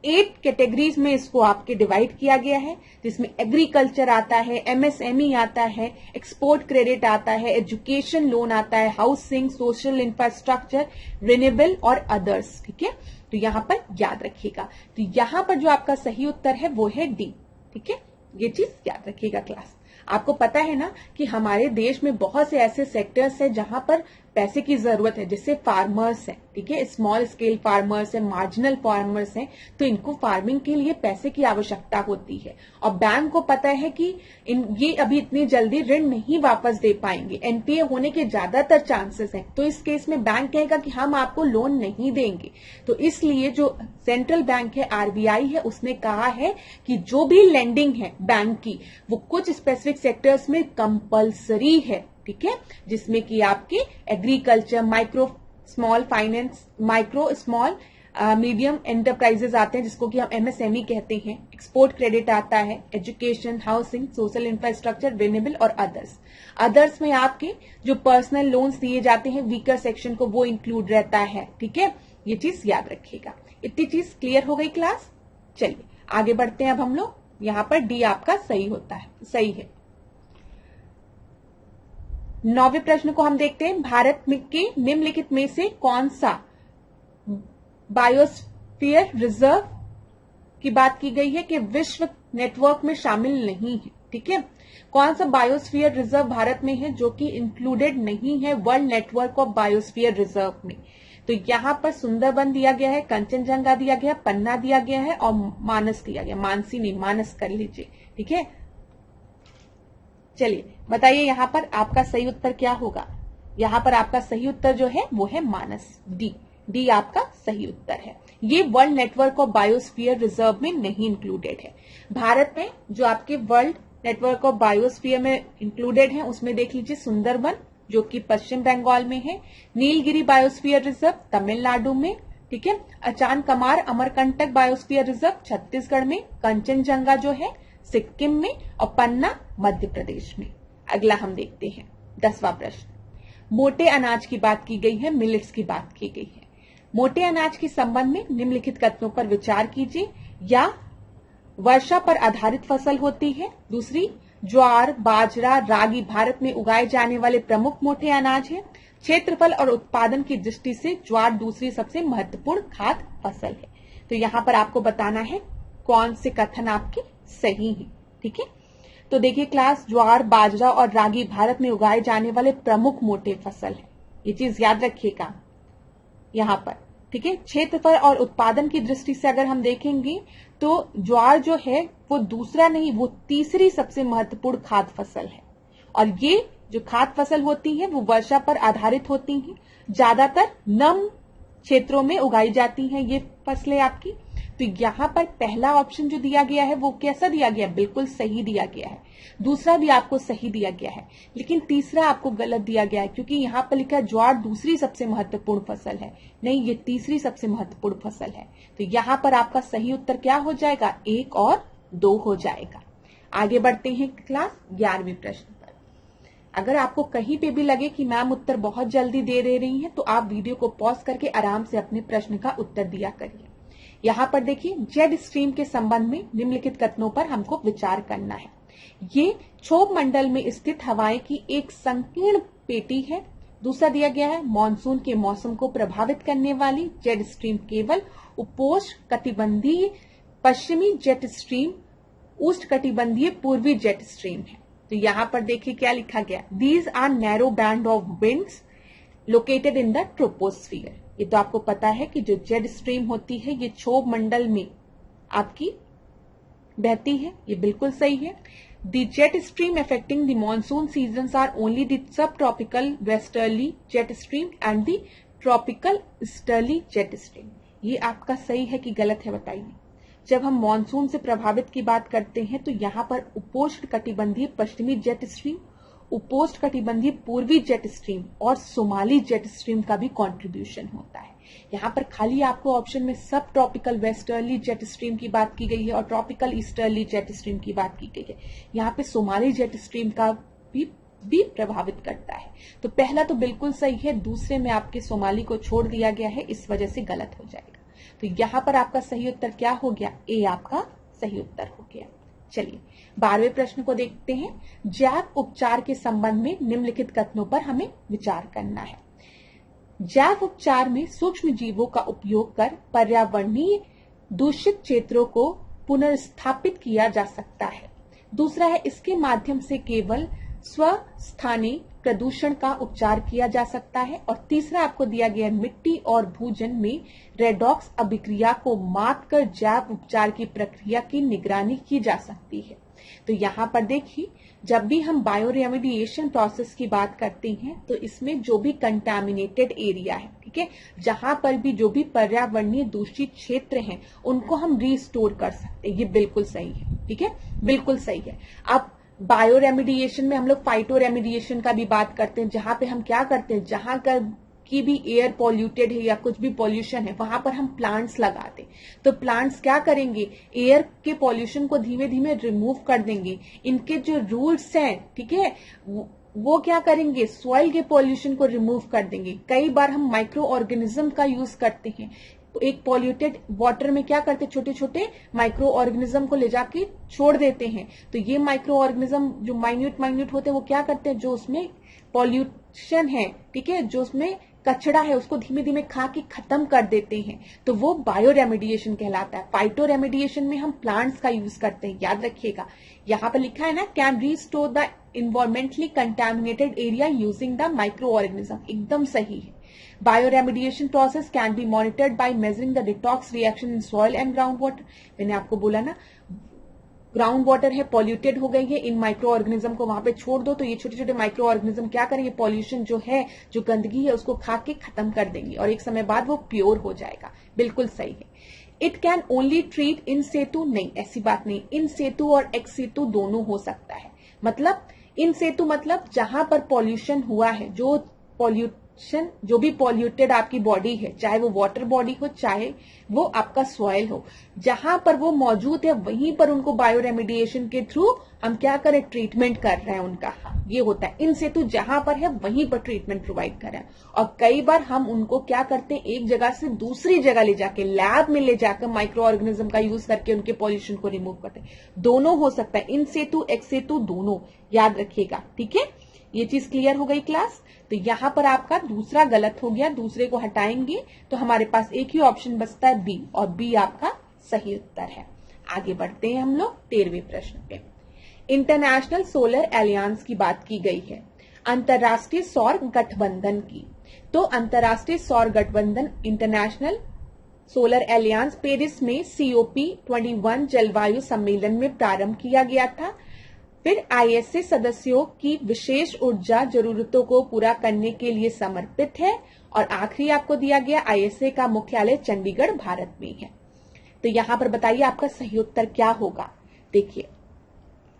8 कैटेगरीज में इसको आपके डिवाइड किया गया है, जिसमें एग्रीकल्चर आता है, एमएसएमई आता है, एक्सपोर्ट क्रेडिट आता है, एजुकेशन लोन आता है, हाउसिंग, सोशल इंफ्रास्ट्रक्चर, रिन्यूएबल और अदर्स, ठीक है। तो यहां पर याद रखिएगा, तो यहां पर जो आपका सही उत्तर है वो है डी, ठीक है। ये चीज याद रखिएगा क्लास। आपको पता है ना कि हमारे देश में बहुत से ऐसे सेक्टर्स हैं जहां पर पैसे की जरूरत है, जैसे फार्मर्स हैं, ठीक है, स्मॉल स्केल फार्मर्स हैं, मार्जिनल फार्मर्स हैं, तो इनको फार्मिंग के लिए पैसे की आवश्यकता होती है और बैंक को पता है कि ये अभी इतनी जल्दी ऋण नहीं वापस दे पाएंगे, एनपीए होने के ज्यादातर चांसेस हैं, तो इस केस में बैंक कहेगा कि हम आपको लोन नहीं देंगे। तो इसलिए जो सेंट्रल बैंक है, आरबीआई है, उसने कहा है कि जो भी लेंडिंग है बैंक की वो कुछ स्पेसिफिक सेक्टर्स में कंपलसरी है, ठीक है, जिसमें कि आपके agriculture, micro small finance, micro small medium enterprises आते हैं जिसको कि हम एमएसएमई कहते हैं, एक्सपोर्ट क्रेडिट आता है, education, housing, social infrastructure, renewable और अदर्स। अदर्स में आपके जो पर्सनल लोन्स दिए जाते हैं वीकर सेक्शन को वो इंक्लूड रहता है, ठीक है, ये चीज याद रखिएगा। इतनी चीज क्लियर हो गई क्लास। चलिए आगे बढ़ते हैं अब हम लोग। यहां पर डी आपका सही होता है, सही है। 9वें प्रश्न को हम देखते हैं, भारत के निम्नलिखित में से कौन सा बायोस्फीयर रिजर्व की बात की गई है कि विश्व नेटवर्क में शामिल नहीं है, ठीक है। कौन सा बायोस्फीयर रिजर्व भारत में है जो कि इंक्लूडेड नहीं है world network of biosphere reserve में। तो यहां पर सुंदरबन दिया गया है, कंचनजंगा दिया गया, पन्ना दिया गया है और मानस दिया गया, मानसी नहीं मानस कर लीजिए, ठीक है। चलिए बताइए यहां पर आपका सही उत्तर क्या होगा। यहां पर आपका सही उत्तर जो है वो है मानस, डी, डी आपका सही उत्तर है। ये world network of biosphere reserve में नहीं इंक्लूडेड है। भारत में जो आपके वर्ल्ड नेटवर्क ऑफ बायोस्फीयर में इंक्लूडेड है उसमें देख लीजिए सुंदरबन जो कि पश्चिम बंगाल में है, नीलगिरी बायोस्फीयर रिजर्व तमिलनाडु में, ठीक है, अचान कमार अमरकंटक बायोस्फीयर रिजर्व छत्तीसगढ़ में, कंचनजंगा जो है सिक्किम में और पन्ना मध्य प्रदेश में। अगला हम देखते हैं 10वां प्रश्न। मोटे अनाज की बात की गई है, मिलेट्स की बात की गई है। मोटे अनाज के संबंध में निम्नलिखित कथनों पर विचार कीजिए। या वर्षा पर आधारित फसल होती है, दूसरी ज्वार, बाजरा, रागी भारत में उगाए जाने वाले प्रमुख मोटे अनाज है, क्षेत्रफल और उत्पादन की दृष्टि से ज्वार दूसरी सबसे महत्वपूर्ण खाद्य फसल है। तो यहां पर आपको बताना है कौन से कथन आपके सही है, ठीक है। तो देखिए क्लास, ज्वार, बाजरा और रागी भारत में उगाए जाने वाले प्रमुख मोटे फसल है, ये चीज याद रखिएगा यहां पर, ठीक है। क्षेत्रफल और उत्पादन की दृष्टि से अगर हम देखेंगे तो ज्वार जो है वो दूसरा नहीं, वो तीसरी सबसे महत्वपूर्ण खाद्य फसल है और ये जो खाद्य फसल होती है वो वर्षा पर आधारित होती हैं, ज्यादातर नम क्षेत्रों में उगाई जाती हैं ये फसलें आपकी। तो यहां पर पहला ऑप्शन जो दिया गया है वो कैसा दिया गया, बिल्कुल सही दिया गया है। दूसरा भी आपको सही दिया गया है, लेकिन तीसरा आपको गलत दिया गया है क्योंकि यहां पर लिखा है ज्वार दूसरी सबसे महत्वपूर्ण फसल है, नहीं ये तीसरी सबसे महत्वपूर्ण फसल है। तो यहां पर आपका सही उत्तर क्या हो जाएगा, 1 और 2 हो जाएगा। आगे बढ़ते हैं क्लास 11वें प्रश्न पर। अगर आपको कहीं पे भी लगे कि मैम उत्तर बहुत जल्दी दे रही है तो आप वीडियो को पॉज करके आराम से अपने प्रश्न का उत्तर दिया करिए। यहां पर देखिए जेड स्ट्रीम के संबंध में निम्नलिखित कथनों पर हमको विचार करना है। ये क्षोभ मंडल में स्थित हवाएं की एक संकीर्ण पेटी है। दूसरा दिया गया है मानसून के मौसम को प्रभावित करने वाली जेड स्ट्रीम केवल उपोष्ण कटिबंधीय पश्चिमी जेट स्ट्रीम उष्ण कटिबंधीय पूर्वी जेट स्ट्रीम है। तो यहां पर देखिए क्या लिखा गया, these are narrow band of winds located in the troposphere. ये तो आपको पता है कि जो जेड स्ट्रीम होती है ये क्षोभ मंडल में आपकी बहती है, ये बिल्कुल सही है। The jet stream affecting the monsoon season are only the subtropical westerly jet stream and the tropical easterly jet stream. ये आपका सही है कि गलत है, बताइए। जब हम मॉनसून से प्रभावित की बात करते हैं तो यहाँ पर उपोष्ण कटिबंधीय पश्चिमी जेट स्ट्रीम, उपोष्ण कटिबंधीय पूर्वी जेट स्ट्रीम और सोमाली जेट स्ट्रीम का भी कंट्रीब्यूशन होता है। यहाँ पर खाली आपको ऑप्शन में सब ट्रॉपिकल वेस्टर्ली जेट स्ट्रीम की बात की गई है और ट्रॉपिकल ईस्टर्ली जेट स्ट्रीम की बात की गई है। यहाँ पे सोमाली जेट स्ट्रीम का भी प्रभावित करता है। तो पहला तो बिल्कुल सही है, दूसरे में आपके सोमाली को छोड़ दिया गया है, इस वजह से गलत हो जाएगा। तो यहाँ पर आपका सही उत्तर क्या हो गया? ए आपका सही उत्तर हो गया। चलिए 12वें प्रश्न को देखते हैं। जैव उपचार के संबंध में निम्नलिखित कथनों पर हमें विचार करना है। जैव उपचार में सूक्ष्म जीवों का उपयोग कर पर्यावरणीय दूषित क्षेत्रों को पुनर्स्थापित किया जा सकता है। दूसरा है, इसके माध्यम से केवल स्वस्थानीय प्रदूषण का उपचार किया जा सकता है। और तीसरा आपको दिया गया, मिट्टी और भूजन में रेडॉक्स अभिक्रिया को मापकर जैव उपचार की प्रक्रिया की निगरानी की जा सकती है। तो यहाँ पर देखिए, जब भी हम बायो रेमेडिएशन प्रोसेस की बात करते हैं तो इसमें जो भी कंटामिनेटेड एरिया है, ठीक है, जहां पर भी जो भी पर्यावरणीय दूषित क्षेत्र हैं उनको हम रिस्टोर कर सकते हैं। ये बिल्कुल सही है, ठीक है, बिल्कुल सही है। अब बायो रेमेडिएशन में हम लोग फाइटो रेमेडिएशन का भी बात करते हैं, जहां पे हम क्या करते हैं, जहां का की भी एयर पॉल्यूटेड है या कुछ भी पॉल्यूशन है वहां पर हम प्लांट्स लगाते। तो प्लांट्स क्या करेंगे, एयर के पॉल्यूशन को धीमे धीमे रिमूव कर देंगे। इनके जो रूट्स हैं, ठीक है, वो क्या करेंगे, सॉइल के पॉल्यूशन को रिमूव कर देंगे। कई बार हम माइक्रो ऑर्गेनिज्म का यूज करते हैं। एक पॉल्यूटेड वाटर में क्या करते हैं, छोटे छोटे माइक्रो ऑर्गेनिज्म को ले जाके छोड़ देते हैं। तो ये माइक्रो ऑर्गेनिज्म जो माइन्यूट होते हैं वो क्या करते हैं, जो उसमें पॉल्यूशन है, ठीक है, जो उसमें कचरा है उसको धीमे धीमे खा के खत्म कर देते हैं। तो वो बायो रेमेडिएशन कहलाता है। फाइटो रेमेडिएशन में हम प्लांट्स का यूज करते हैं, याद रखिएगा। यहाँ पर लिखा है ना, can restore the environmentally contaminated area using the micro organism, एकदम सही है। Bioremediation process can be monitored by measuring the detox reaction in soil and ground water. मैंने आपको बोला ना, ग्राउंड वाटर है, पॉल्यूटेड हो गई है, इन माइक्रो ऑर्गेनिज्म को वहां पे छोड़ दो तो ये छोटे छोटे माइक्रो ऑर्गेनिज्म क्या करेंगे, पॉल्यूशन जो है, जो गंदगी है उसको खा के खत्म कर देंगे और एक समय बाद वो प्योर हो जाएगा। बिल्कुल सही है। It can only treat in situ, नहीं ऐसी बात नहीं, इन सेतु और एक्स सेतु दोनों हो सकता है। मतलब इन सेतु मतलब जहां पर पॉल्यूशन हुआ है, जो भी पॉल्यूटेड आपकी बॉडी है, चाहे वो वाटर बॉडी हो चाहे वो आपका सॉइल हो, जहां पर वो मौजूद है वहीं पर उनको बायो रेमेडिएशन के थ्रू हम क्या करें, ट्रीटमेंट कर रहे हैं उनका। ये होता है इन सेतु, जहां पर है वहीं पर ट्रीटमेंट प्रोवाइड कर रहे हैं। और कई बार हम उनको क्या करते हैं, एक जगह से दूसरी जगह ले जाके, लैब में ले जाकर माइक्रो ऑर्गेनिज्म का यूज करके उनके पॉल्यूशन को रिमूव करते हैं। दोनों हो सकता है, इन सेतु एक्स सेतु दोनों, याद रखिएगा, ठीक है। ये चीज क्लियर हो गई क्लास। तो यहां पर आपका दूसरा गलत हो गया, दूसरे को हटाएंगे तो हमारे पास एक ही ऑप्शन बचता है बी, और बी आपका सही उत्तर है। आगे बढ़ते हैं हम लोग 13वें प्रश्न पे। इंटरनेशनल सोलर एलियंस की बात की गई है, अंतरराष्ट्रीय सौर गठबंधन की। तो अंतरराष्ट्रीय सौर गठबंधन इंटरनेशनल सोलर एलियंस पेरिस में COP21 जलवायु सम्मेलन में प्रारंभ किया गया था। फिर ISA सदस्यों की विशेष ऊर्जा जरूरतों को पूरा करने के लिए समर्पित है। और आखिरी आपको दिया गया, ISA का मुख्यालय चंडीगढ़ भारत में है। तो यहां पर बताइए आपका सही उत्तर क्या होगा। देखिए,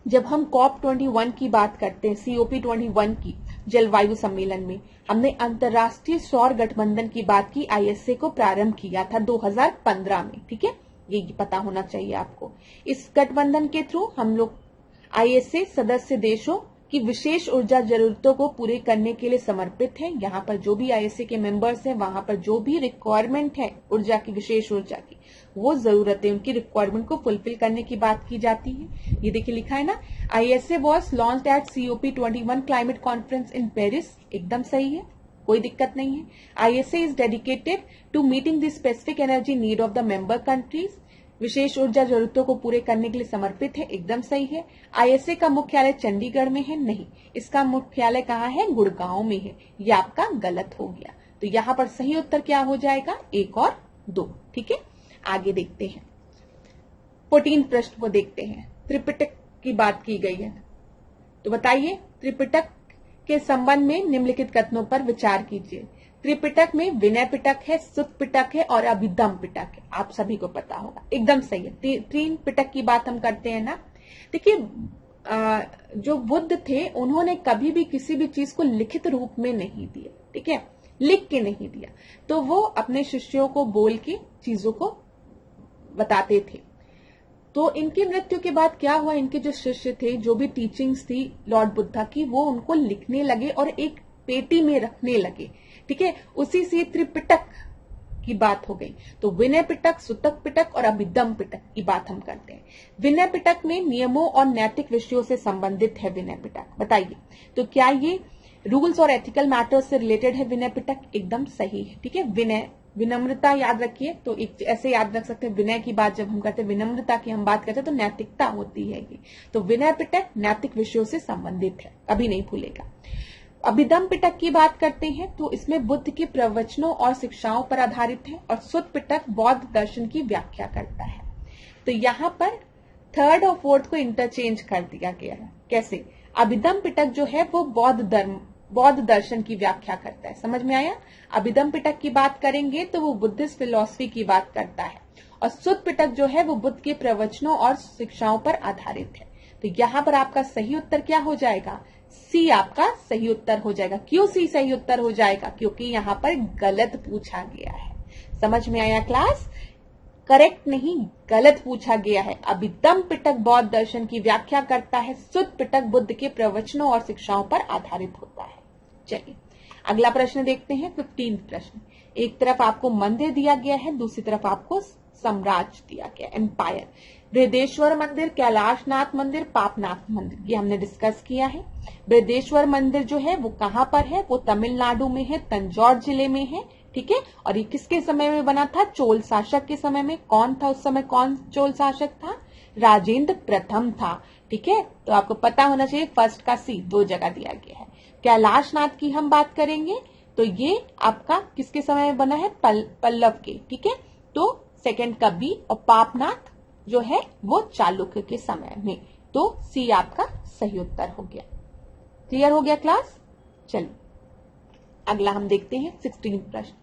जब हम COP21 की बात करते हैं, COP21 की जलवायु सम्मेलन में, हमने अंतरराष्ट्रीय सौर गठबंधन की बात की, ISA को प्रारंभ किया था 2015 में, ठीक है, ये पता होना चाहिए आपको। इस गठबंधन के थ्रू हम लोग ISA सदस्य देशों की विशेष ऊर्जा जरूरतों को पूरे करने के लिए समर्पित है। यहाँ पर जो भी ISA के मेंबर्स हैं, वहां पर जो भी रिक्वायरमेंट है ऊर्जा की, विशेष ऊर्जा की, वो जरूरतें, उनकी रिक्वायरमेंट को फुलफिल करने की बात की जाती है। ये देखिए लिखा है ना, ISA was launched at COP21 climate conference in Paris, एकदम सही है, कोई दिक्कत नहीं है। ISA is dedicated to meeting the specific energy need of the member countries, विशेष ऊर्जा जरूरतों को पूरे करने के लिए समर्पित है, एकदम सही है। ISA का मुख्यालय चंडीगढ़ में है, नहीं, इसका मुख्यालय कहाँ है, गुड़गांव में है। ये आपका गलत हो गया। तो यहाँ पर सही उत्तर क्या हो जाएगा, 1 और 2, ठीक है। आगे देखते हैं 14 प्रश्न को देखते हैं। त्रिपिटक की बात की गई है, तो बताइए त्रिपिटक के संबंध में निम्नलिखित कथनों पर विचार कीजिए। त्रिपिटक में विनय पिटक है, सुत्त पिटक है और अभिधम पिटक है। आप सभी को पता होगा, एकदम सही है। 3 पिटक की बात हम करते हैं ना। देखिए, जो बुद्ध थे उन्होंने कभी भी किसी भी चीज को लिखित रूप में नहीं दिया, ठीक है, लिख के नहीं दिया, तो वो अपने शिष्यों को बोल के चीजों को बताते थे। तो इनकी मृत्यु के बाद क्या हुआ, इनके जो शिष्य थे, जो भी टीचिंग्स थी लॉर्ड बुद्धा की, वो उनको लिखने लगे और एक पेटी में रखने लगे, ठीक है। उसी से त्रिपिटक की बात हो गई। तो विनय पिटक, सुतक पिटक और अभिधम पिटक की बात हम करते हैं। विनय पिटक में नियमों और नैतिक विषयों से संबंधित है विनय पिटक। बताइए, तो क्या ये रूल्स और एथिकल मैटर्स से रिलेटेड है विनय पिटक? एकदम सही है, ठीक है। विनय, विनम्रता याद रखिए, तो एक ऐसे याद रख सकते हैं, विनय की बात जब हम करते हैं, विनम्रता की हम बात करते हैं, तो नैतिकता होती है ये। तो विनय पिटक नैतिक विषयों से संबंधित है, कभी नहीं भूलेगा। अभिधम पिटक की बात करते हैं, तो इसमें बुद्ध के प्रवचनों और शिक्षाओं पर आधारित है और सुत्त पिटक बौद्ध दर्शन की व्याख्या करता है। तो यहाँ पर 3rd और 4th को इंटरचेंज कर दिया गया है। कैसे? अभिधम पिटक जो है वो बौद्ध दर्शन की व्याख्या करता है। समझ में आया? अभिधम पिटक की बात करेंगे तो वो बुद्धिस्ट फिलॉसफी की बात करता है और सुत्त पिटक जो है वो बुद्ध के प्रवचनों और शिक्षाओं पर आधारित है। तो यहाँ पर आपका सही उत्तर क्या हो जाएगा? सी आपका सही उत्तर हो जाएगा। क्यों सी सही उत्तर हो जाएगा? क्योंकि यहाँ पर गलत पूछा गया है। समझ में आया क्लास? करेक्ट नहीं, गलत पूछा गया है। अभिधम पिटक बौद्ध दर्शन की व्याख्या करता है, सुत्त पिटक बुद्ध के प्रवचनों और शिक्षाओं पर आधारित होता है। चलिए अगला प्रश्न देखते हैं, 15 प्रश्न। एक तरफ आपको मंदिर दिया गया है, दूसरी तरफ आपको साम्राज्य दिया गया, एम्पायर। बृहदेश्वर मंदिर, कैलाशनाथ मंदिर, पापनाथ मंदिर, ये हमने डिस्कस किया है। बृहदेश्वर मंदिर जो है वो कहाँ पर है? वो तमिलनाडु में है, तंजौर जिले में है, ठीक है। और ये किसके समय में बना था? चोल शासक के समय में। कौन था उस समय? कौन चोल शासक था? राजेंद्र प्रथम था, ठीक है। तो आपको पता होना चाहिए, फर्स्ट का सी 2 जगह दिया गया है। कैलाशनाथ की हम बात करेंगे तो ये आपका किसके समय में बना है? पल्लव के, ठीक है। तो सेकंड का बी। और पापनाथ जो है वो चालुक्य के समय में। तो सी आपका सही उत्तर हो गया। क्लियर हो गया क्लास? चलिए अगला हम देखते हैं 16 प्रश्न।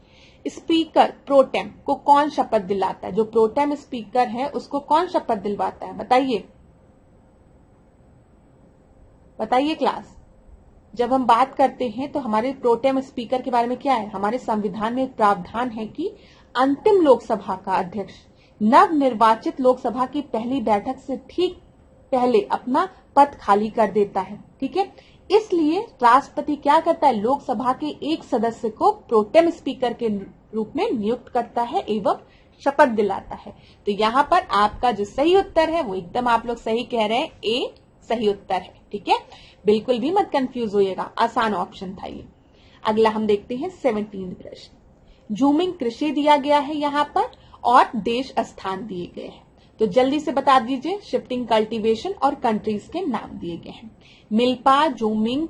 स्पीकर प्रोटेम को कौन शपथ दिलाता है? जो प्रोटेम स्पीकर है उसको कौन शपथ दिलवाता है? बताइए, बताइए क्लास। जब हम बात करते हैं तो हमारे प्रोटेम स्पीकर के बारे में क्या है? हमारे संविधान में एक प्रावधान है कि अंतिम लोकसभा का अध्यक्ष नव निर्वाचित लोकसभा की पहली बैठक से ठीक पहले अपना पद खाली कर देता है, ठीक है। इसलिए राष्ट्रपति क्या करता है? लोकसभा के एक सदस्य को प्रोटेम स्पीकर के रूप में नियुक्त करता है एवं शपथ दिलाता है। तो यहाँ पर आपका जो सही उत्तर है वो एकदम आप लोग सही कह रहे हैं, ए सही उत्तर है, ठीक है। बिल्कुल भी मत कंफ्यूज होइएगा, आसान ऑप्शन था ये। अगला हम देखते हैं 17 प्रश्न। जूमिंग कृषि दिया गया है यहाँ पर और देश स्थान दिए गए हैं। तो जल्दी से बता दीजिए, शिफ्टिंग कल्टीवेशन और कंट्रीज के नाम दिए गए हैं। मिल्पा, जूमिंग,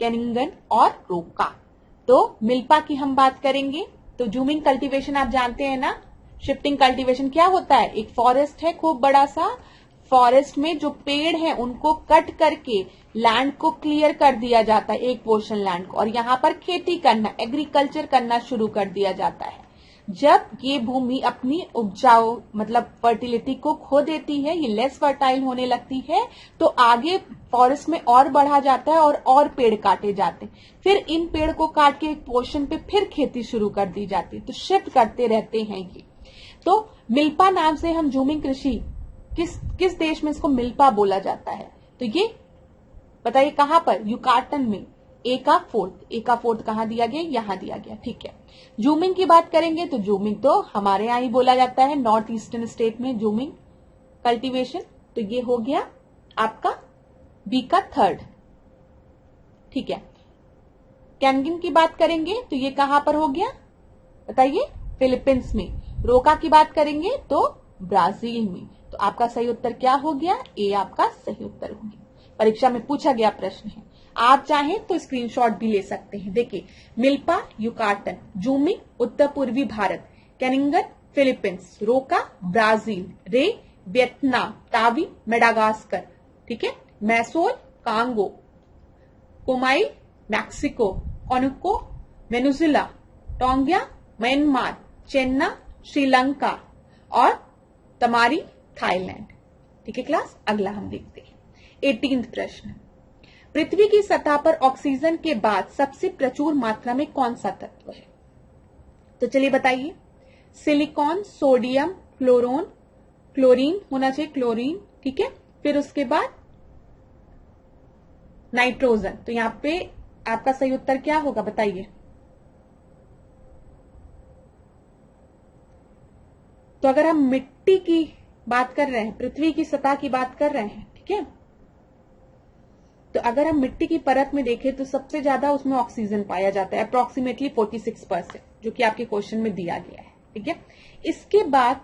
कैनिंगन और रोका। तो मिल्पा की हम बात करेंगे तो जूमिंग कल्टीवेशन आप जानते हैं ना। शिफ्टिंग कल्टीवेशन क्या होता है? एक फॉरेस्ट है खूब बड़ा सा, फॉरेस्ट में जो पेड़ हैं उनको कट करके लैंड को क्लियर कर दिया जाता है, एक पोर्शन लैंड को, और यहाँ पर खेती करना, एग्रीकल्चर करना शुरू कर दिया जाता है। जब ये भूमि अपनी उपजाऊ मतलब फर्टिलिटी को खो देती है, ये लेस फर्टाइल होने लगती है, तो आगे फॉरेस्ट में और बढ़ा जाता है और पेड़ काटे जाते हैं। फिर इन पेड़ को काट के एक पोर्शन पे फिर खेती शुरू कर दी जाती है। तो शिफ्ट करते रहते हैं ये। तो मिल्पा नाम से हम जूमिंग कृषि किस देश में इसको मिल्पा बोला जाता है? तो ये बताइए कहां पर? युकाटन में। ए का फोर्थ कहां दिया गया? यहां दिया गया, ठीक है। जूमिंग की बात करेंगे तो जूमिंग तो हमारे यहां ही बोला जाता है, नॉर्थ ईस्टर्न स्टेट में जूमिंग कल्टीवेशन। तो ये हो गया आपका बी का 3rd, ठीक है। कैनगिन की बात करेंगे तो ये कहां पर हो गया? बताइए, फिलीपींस में। रोका की बात करेंगे तो ब्राजील में। तो आपका सही उत्तर क्या हो गया? ए आपका सही उत्तर हो गया। परीक्षा में पूछा गया प्रश्न है, आप चाहें तो स्क्रीनशॉट भी ले सकते हैं। देखिए, मिल्पा युकाटन, जूमिंग उत्तर पूर्वी भारत, कैनिंगन फिलीपींस, रोका ब्राजील, रे वियतनाम, टावी, मेडागास्कर, ठीक है, मैसोल, कांगो, कोमाई, मैक्सिको, ओनुको, वेनेजुएला, टोंगिया, म्यांमार, चेन्ना, श्रीलंका और तमारी, थाईलैंड। ठीक है क्लास, अगला हम देखते हैं 18वां प्रश्न। पृथ्वी की सतह पर ऑक्सीजन के बाद सबसे प्रचुर मात्रा में कौन सा तत्व है? तो चलिए बताइए। सिलिकॉन, सोडियम, क्लोरीन होना चाहिए, क्लोरीन, ठीक है, फिर उसके बाद नाइट्रोजन। तो यहां पे आपका सही उत्तर क्या होगा बताइए। तो अगर हम मिट्टी की बात कर रहे हैं, पृथ्वी की सतह की बात कर रहे हैं, ठीक है, तो अगर हम मिट्टी की परत में देखें तो सबसे ज्यादा उसमें ऑक्सीजन पाया जाता है, अप्रोक्सीमेटली 46%, जो कि आपके क्वेश्चन में दिया गया है। ठीक है, इसके बाद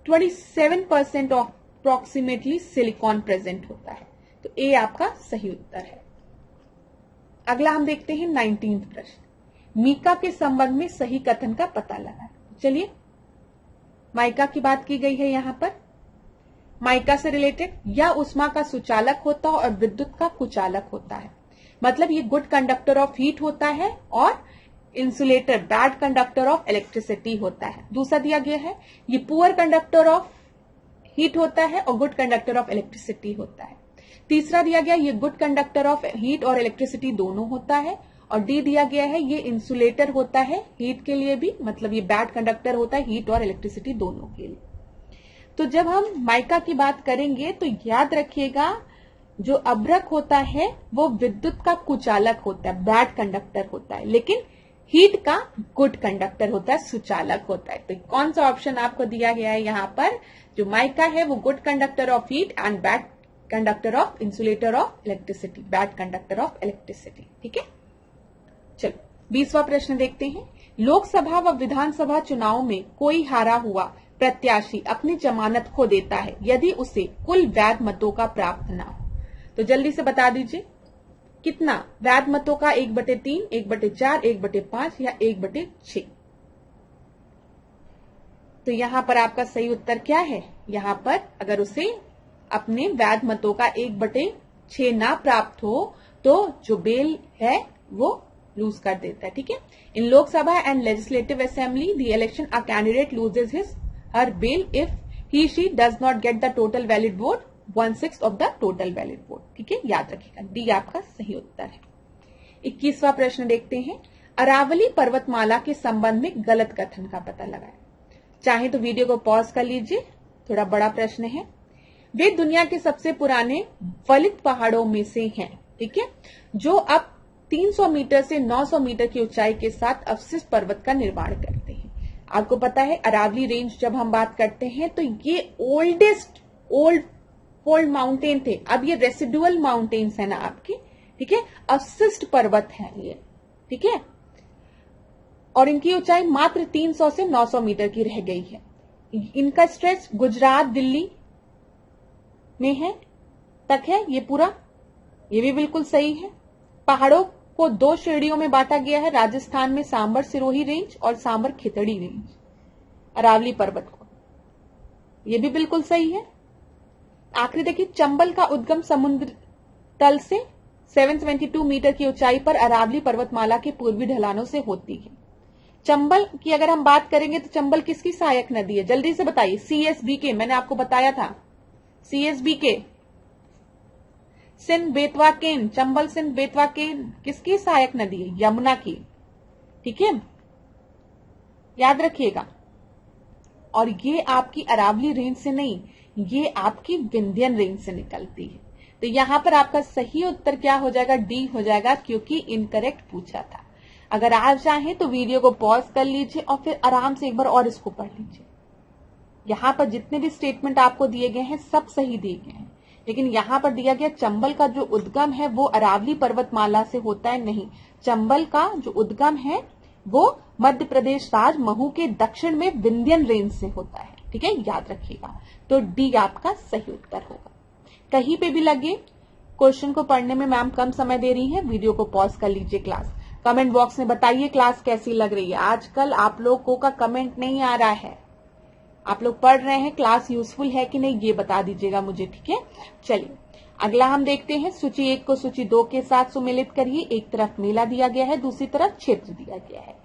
27% अप्रोक्सीमेटली सिलिकॉन प्रेजेंट होता है। तो ए आपका सही उत्तर है। अगला हम देखते हैं 19वां प्रश्न। मीका के संबंध में सही कथन का पता लगाएं। चलिए, माइका की बात की गई है यहां पर। माइका से रिलेटेड, या उष्मा का सुचालक होता है और विद्युत का कुचालक होता है। मतलब ये गुड कंडक्टर ऑफ हीट होता है और insulator, bad conductor of electricity होता है। दूसरा दिया गया है ये पुअर कंडक्टर ऑफ हीट होता है और गुड कंडक्टर ऑफ इलेक्ट्रिसिटी होता है। तीसरा दिया गया ये गुड कंडक्टर ऑफ हीट और इलेक्ट्रिसिटी दोनों होता है। और डी दिया गया है ये इंसुलेटर होता है हीट के लिए भी, मतलब ये बैड कंडक्टर होता है हीट और इलेक्ट्रिसिटी दोनों के लिए। तो जब हम माइका की बात करेंगे तो याद रखिएगा, जो अभ्रक होता है वो विद्युत का कुचालक होता है, बैड कंडक्टर होता है, लेकिन हीट का गुड कंडक्टर होता है, सुचालक होता है। तो कौन सा ऑप्शन आपको दिया गया है यहाँ पर? जो माइका है वो good conductor of heat and bad conductor of insulator of electricity, bad conductor of electricity. ठीक है, चलो 20वां प्रश्न देखते हैं। लोकसभा व विधानसभा चुनाव में कोई हारा हुआ प्रत्याशी अपनी जमानत खो देता है यदि उसे कुल वैध मतों का प्राप्त न हो। तो जल्दी से बता दीजिए कितना वैध मतों का? 1/3, 1/4, 1/5 या 1/6। तो यहां पर आपका सही उत्तर क्या है? यहां पर अगर उसे अपने वैध मतों का 1/6 ना प्राप्त हो तो जो बेल है वो लूज कर देता है। ठीक है, in Lok Sabha and legislative assembly the election a candidate loses his her bail if he she does not get the total valid vote 1/6 of the total valid vote. ठीक है, याद रखिएगा, डी आपका सही उत्तर है। 21वां प्रश्न देखते हैं। अरावली पर्वतमाला के संबंध में गलत कथन का पता लगाएं। चाहे तो वीडियो को पॉज कर लीजिए, थोड़ा बड़ा प्रश्न है। वे दुनिया के सबसे पुराने वलित पहाड़ों में से हैं, ठीक है, जो अब 300 मीटर से 900 मीटर की ऊंचाई के साथ अवशिष्ट पर्वत का निर्माण करते हैं। आपको पता है अरावली रेंज जब हम बात करते हैं तो ये ओल्ड माउंटेन थे, अब ये रेसिडुअल माउंटेन्स है ना आपके, ठीक है, अवशिष्ट पर्वत है ये, ठीक है, और इनकी ऊंचाई मात्र 300 से 900 मीटर की रह गई है। इनका स्ट्रेच गुजरात, दिल्ली में है तक है ये पूरा, ये भी बिल्कुल सही है। पहाड़ों को 2 श्रेणियों में बांटा गया है, राजस्थान में सांबर सिरोही रेंज और सांबर खितड़ी रेंज, अरावली पर्वत को, ये भी बिल्कुल सही है। आखिरी देखिए, चंबल का उद्गम समुद्र तल से 772 मीटर की ऊंचाई पर अरावली पर्वतमाला के पूर्वी ढलानों से होती है। चंबल की अगर हम बात करेंगे तो चंबल किसकी सहायक नदी है? जल्दी से बताइए। CSBK, मैंने आपको बताया था, CSBK, सिंध बेतवा केन, चंबल सिंध बेतवा केन किसकी सहायक नदी है? यमुना की। ठीक है, याद रखिएगा। और ये आपकी अरावली रेंज से नहीं, ये आपकी विंध्यन रेंज से निकलती है। तो यहां पर आपका सही उत्तर क्या हो जाएगा? डी हो जाएगा, क्योंकि इनकरेक्ट पूछा था। अगर आप चाहें तो वीडियो को पॉज कर लीजिए और फिर आराम से एक बार और इसको पढ़ लीजिए। यहां पर जितने भी स्टेटमेंट आपको दिए गए हैं सब सही दिए गए हैं, लेकिन यहां पर दिया गया चंबल का जो उद्गम है वो अरावली पर्वतमाला से होता है, नहीं, चंबल का जो उद्गम है वो मध्य प्रदेश राज्य महू के दक्षिण में विंध्यन रेंज से होता है। ठीक है, याद रखिएगा। तो डी आपका सही उत्तर होगा। कहीं पे भी लगे क्वेश्चन को पढ़ने में मैम कम समय दे रही है, वीडियो को पॉज कर लीजिए। क्लास कमेंट बॉक्स में बताइए क्लास कैसी लग रही है। आजकल आप लोगों का कमेंट नहीं आ रहा है, आप लोग पढ़ रहे हैं, क्लास यूजफुल है कि नहीं ये बता दीजिएगा मुझे, ठीक है। चलिए अगला हम देखते हैं, सूची 1 को सूची 2 के साथ सुमेलित करिए। एक तरफ मेला दिया गया है, दूसरी तरफ क्षेत्र दिया गया है।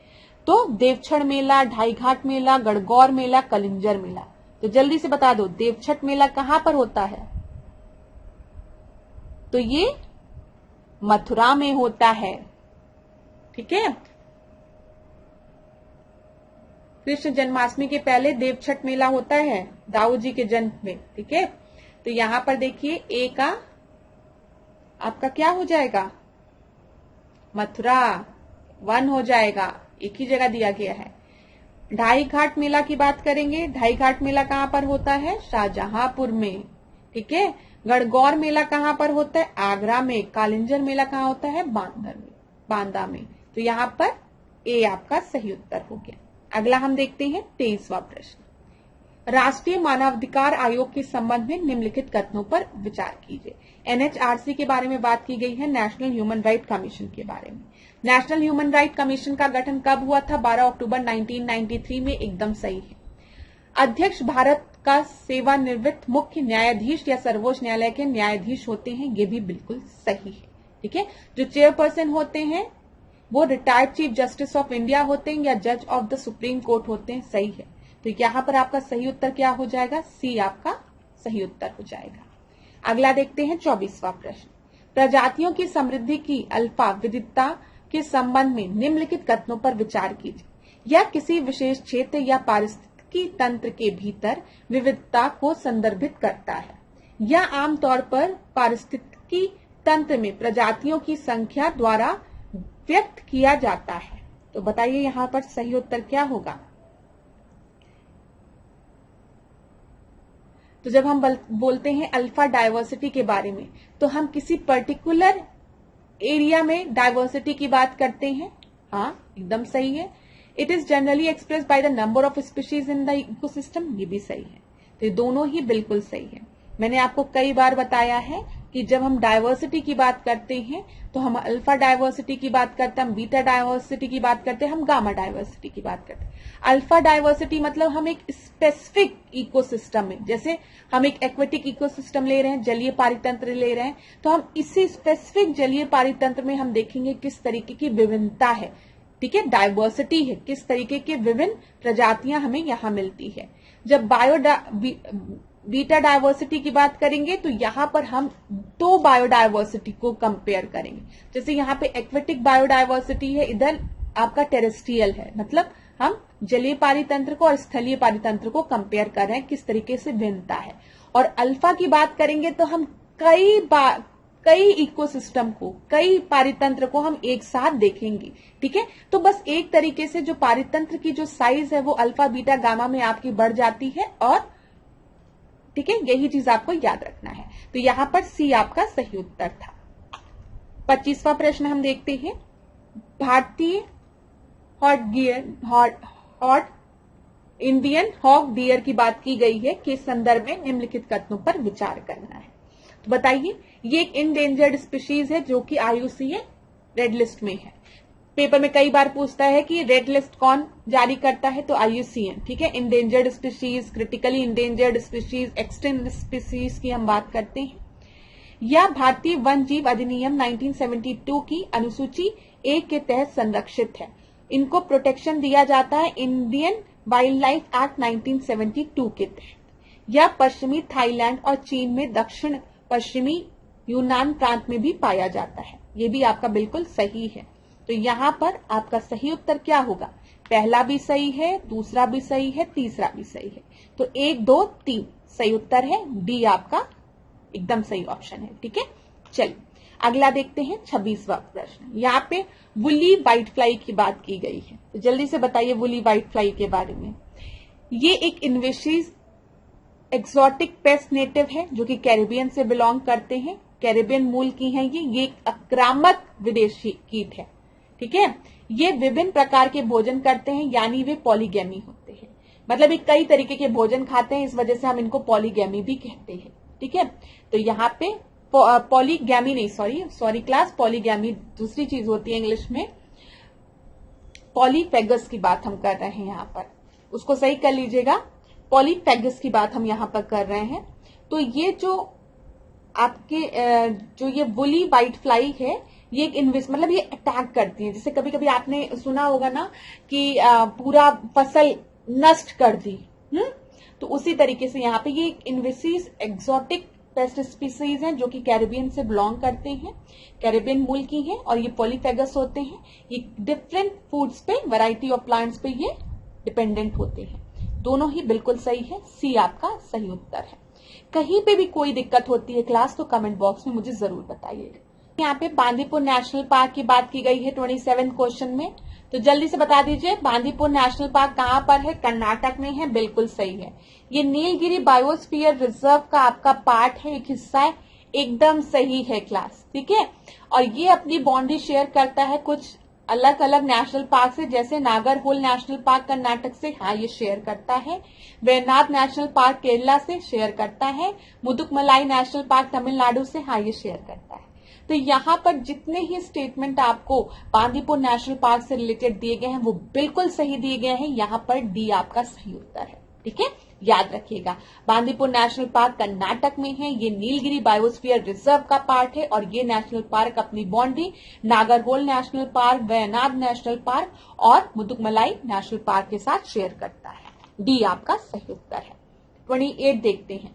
तो देवछड़ मेला, ढाई घाट मेला, गणगौर मेला, कलिंजर मेला। तो जल्दी से बता दो देवछड़ मेला कहां पर होता है? तो ये मथुरा में होता है, ठीक है। कृष्ण जन्माष्टमी के पहले देवछड़ मेला होता है दाऊ जी के जन्म में, ठीक है। तो यहां पर देखिए ए का आपका क्या हो जाएगा? मथुरा 1 हो जाएगा, एक ही जगह दिया गया है। ढाई घाट मेला की बात करेंगे, ढाई घाट मेला कहां पर होता है? शाहजहांपुर में, ठीक है। गणगौर मेला कहां पर होता है? आगरा में। कालिंजर मेला कहां होता है? बांदा में। तो यहां पर ए आपका सही उत्तर हो गया। अगला हम देखते हैं 23वां प्रश्न, राष्ट्रीय मानवाधिकार आयोग के संबंध में निम्नलिखित कथनों पर विचार कीजिए। एनएचआरसी के बारे में बात की गई है, नेशनल ह्यूमन राइट कमीशन के बारे में। नेशनल ह्यूमन राइट कमीशन का गठन कब हुआ था? 12 अक्टूबर 1993 में, एकदम सही है। अध्यक्ष भारत का सेवानिवृत्त मुख्य न्यायाधीश या सर्वोच्च न्यायालय के न्यायाधीश होते हैं, ये भी बिल्कुल सही है, ठीक है। जो चेयरपर्सन होते हैं वो retired chief justice of India होते हैं या जज ऑफ द सुप्रीम कोर्ट होते हैं, सही है। तो यहां पर आपका सही उत्तर क्या हो जाएगा? सी आपका सही उत्तर हो जाएगा। अगला देखते हैं 24वां प्रश्न, प्रजातियों की समृद्धि की अल्फा विविधता के संबंध में निम्नलिखित कथनों पर विचार कीजिए। यह किसी विशेष क्षेत्र या पारिस्थितिकी तंत्र के भीतर विविधता को संदर्भित करता है। यह आमतौर पर पारिस्थितिकी तंत्र में प्रजातियों की संख्या द्वारा व्यक्त किया जाता है। तो बताइए यहां पर सही उत्तर क्या होगा? तो जब हम बोलते हैं अल्फा डायवर्सिटी के बारे में, तो हम किसी पर्टिकुलर एरिया में डायवर्सिटी की बात करते हैं। हाँ, एकदम सही है। It is generally express by the number of species in the ecosystem, ये भी सही है। तो ये दोनों ही बिल्कुल सही है। मैंने आपको कई बार बताया है कि जब हम डायवर्सिटी की बात करते हैं तो हम अल्फा डायवर्सिटी की बात करते हैं, हम बीटा डायवर्सिटी की बात करते हैं, हम गामा डायवर्सिटी की बात करते हैं। अल्फा डायवर्सिटी मतलब हम एक स्पेसिफिक इकोसिस्टम में, जैसे हम एक एक्वेटिक इकोसिस्टम ले रहे हैं, जलीय पारितंत्र ले रहे हैं, तो हम इसी स्पेसिफिक जलीय पारितंत्र में हम देखेंगे किस तरीके की विभिन्नता है, ठीक है, डायवर्सिटी है, किस तरीके की विभिन्न प्रजातियां हमें यहां मिलती है। जब बीटा डायवर्सिटी की बात करेंगे तो यहां पर हम दो बायोडायवर्सिटी को कंपेयर करेंगे। जैसे यहाँ पे एक्वेटिक बायोडायवर्सिटी है, इधर आपका टेरेस्ट्रियल है, मतलब हम जलीय पारितंत्र को और स्थलीय पारितंत्र को कंपेयर कर रहे हैं किस तरीके से भिन्नता है। और अल्फा की बात करेंगे तो हम कई इकोसिस्टम को, कई पारितंत्र को हम एक साथ देखेंगे, ठीक है। तो बस एक तरीके से जो पारितंत्र की जो साइज है वो अल्फा बीटा गामा में आपकी बढ़ जाती है, और ठीक है, यही चीज आपको याद रखना है। तो यहां पर सी आपका सही उत्तर था। 25वां प्रश्न हम देखते हैं, भारतीय हॉट इंडियन हॉक डियर की बात की गई है, किस संदर्भ में निम्नलिखित कथनों पर विचार करना है। तो बताइए, ये एक इंडेंजर्ड स्पीशीज है जो कि IUCN रेड लिस्ट में है। पेपर में कई बार पूछता है कि रेड लिस्ट कौन जारी करता है, तो IUCN, ठीक है। Endangered species, critically endangered species, extinct species की हम बात करते हैं। यह भारतीय वन जीव अधिनियम 1972 की अनुसूची 1 के तहत संरक्षित है। इनको प्रोटेक्शन दिया जाता है इंडियन वाइल्ड लाइफ एक्ट 1972 के तहत। यह पश्चिमी थाईलैंड और चीन में दक्षिण पश्चिमी यूनान प्रांत में भी पाया जाता है। ये भी आपका बिल्कुल सही है। तो यहां पर आपका सही उत्तर क्या होगा? पहला भी सही है, दूसरा भी सही है, तीसरा भी सही है। तो 1, 2, 3 सही उत्तर है। डी आपका एकदम सही ऑप्शन है, ठीक है। चलिए अगला देखते हैं 26वां प्रश्न। यहाँ पे वुली व्हाइट फ्लाई की बात की गई है, तो जल्दी से बताइए वुली व्हाइट फ्लाई के बारे में। ये एक इन्वेसिव एक्सोटिक पेस्ट नेटिव है जो कि कैरिबियन से बिलोंग करते हैं, कैरिबियन मूल की हैं ये एक आक्रामक विदेशी कीट है, ठीक है। ये विभिन्न प्रकार के भोजन करते हैं, यानी वे पॉलीगैमी होते हैं, मतलब ये कई तरीके के भोजन खाते हैं, इस वजह से हम इनको पॉलीगैमी भी कहते हैं, ठीक है। तो यहाँ पे पॉलीगैमी नहीं, सॉरी क्लास, पॉलीगैमी दूसरी चीज होती है इंग्लिश में, पॉलीफेगस की बात हम कर रहे हैं यहाँ पर, उसको सही कर लीजिएगा। पॉलीफेगस की बात हम यहाँ पर कर रहे हैं। तो ये जो आपके जो ये वुली व्हाइट फ्लाई है, ये एक मतलब ये अटैक करती है। जैसे कभी कभी आपने सुना होगा ना कि पूरा फसल नष्ट कर दी, तो उसी तरीके से यहाँ पे ये एक इन्वेसिव एक्सोटिक पेस्ट स्पीसीज हैं जो कि कैरिबियन से बिलोंग करते हैं, कैरिबियन मूल की हैं, और ये पॉलीफेगस होते हैं। ये डिफरेंट फूड्स पे, वैरायटी ऑफ प्लांट्स पे ये डिपेंडेंट होते हैं। दोनों ही बिल्कुल सही है, सी आपका सही उत्तर है। कहीं पे भी कोई दिक्कत होती है क्लास तो कमेंट बॉक्स में मुझे जरूर बताइएगा। यहाँ पे बांदीपुर नेशनल पार्क की बात की गई है 27 क्वेश्चन में, तो जल्दी से बता दीजिए बांदीपुर नेशनल पार्क कहाँ पर है? कर्नाटक में है, बिल्कुल सही है। ये नीलगिरी बायोस्फीयर रिजर्व का आपका पार्ट है, एक हिस्सा है, एकदम सही है क्लास, ठीक है। और ये अपनी बाउंड्री शेयर करता है कुछ अलग अलग नेशनल पार्क से, जैसे नागरहोल नेशनल पार्क कर्नाटक से, हाँ ये शेयर करता है। वेनाद नेशनल पार्क केरला से शेयर करता है। मुदुकमलाई नेशनल पार्क तमिलनाडु से, हाँ ये शेयर करता है। तो यहाँ पर जितने ही स्टेटमेंट आपको बांदीपुर नेशनल पार्क से रिलेटेड दिए गए हैं वो बिल्कुल सही दिए गए हैं। यहाँ पर डी आपका सही उत्तर है, ठीक है, याद रखिएगा। बांदीपुर नेशनल पार्क कर्नाटक में है, ये नीलगिरी बायोस्फीयर रिजर्व का पार्ट है, और ये नेशनल पार्क अपनी boundary Nagarhole national park, Wayanad national park और मुदुकमलाई नेशनल पार्क के साथ शेयर करता है। डी आपका सही उत्तर है। 28 देखते हैं।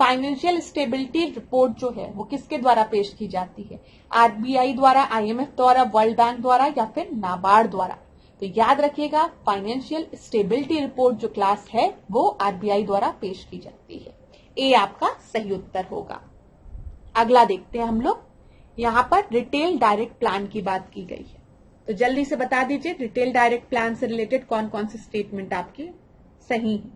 फाइनेंशियल स्टेबिलिटी रिपोर्ट जो है वो किसके द्वारा पेश की जाती है? आरबीआई द्वारा, आईएमएफ द्वारा, वर्ल्ड बैंक द्वारा या फिर नाबार्ड द्वारा? तो याद रखिएगा फाइनेंशियल स्टेबिलिटी रिपोर्ट जो क्लास है वो आरबीआई द्वारा पेश की जाती है। ए आपका सही उत्तर होगा। अगला देखते हैं हम लोग। यहाँ पर रिटेल डायरेक्ट प्लान की बात की गई है, तो जल्दी से बता दीजिए रिटेल डायरेक्ट प्लान से रिलेटेड कौन कौन से स्टेटमेंट आपके सही है।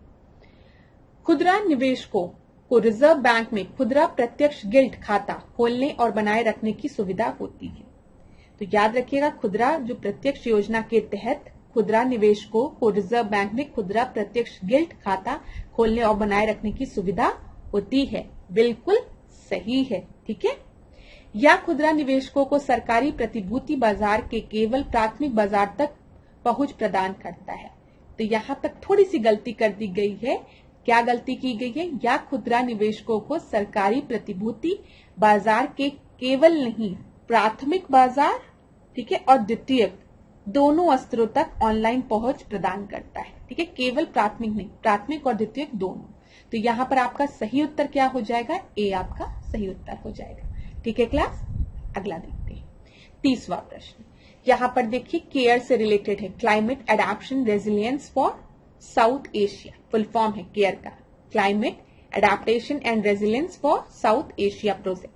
खुदरा निवेशकों को रिजर्व बैंक में खुदरा प्रत्यक्ष गिल्ट खाता खोलने और बनाए रखने की सुविधा होती है। तो याद रखिएगा खुदरा जो प्रत्यक्ष योजना के तहत खुदरा निवेशकों को रिजर्व बैंक में खुदरा प्रत्यक्ष गिल्ट खाता खोलने और बनाए रखने की सुविधा होती है, बिल्कुल सही है, ठीक है। या खुदरा निवेशकों को सरकारी प्रतिभूति बाजार के केवल प्राथमिक बाजार तक पहुंच प्रदान करता है। तो यहाँ तक थोड़ी सी गलती कर दी गई है। क्या गलती की गई है? या खुदरा निवेशकों को सरकारी प्रतिभूति बाजार के केवल नहीं प्राथमिक बाजार, ठीक है, और द्वितीयक दोनों स्तरों तक ऑनलाइन पहुंच प्रदान करता है, ठीक है, केवल प्राथमिक नहीं, प्राथमिक और द्वितीयक दोनों। तो यहाँ पर आपका सही उत्तर क्या हो जाएगा? ए आपका सही उत्तर हो जाएगा, ठीक है क्लास। अगला देखते हैं 30वां प्रश्न। यहाँ पर देखिए केयर से रिलेटेड है, climate adaptation resilience for South Asia, full form है केयर का, climate adaptation and resilience for South Asia project.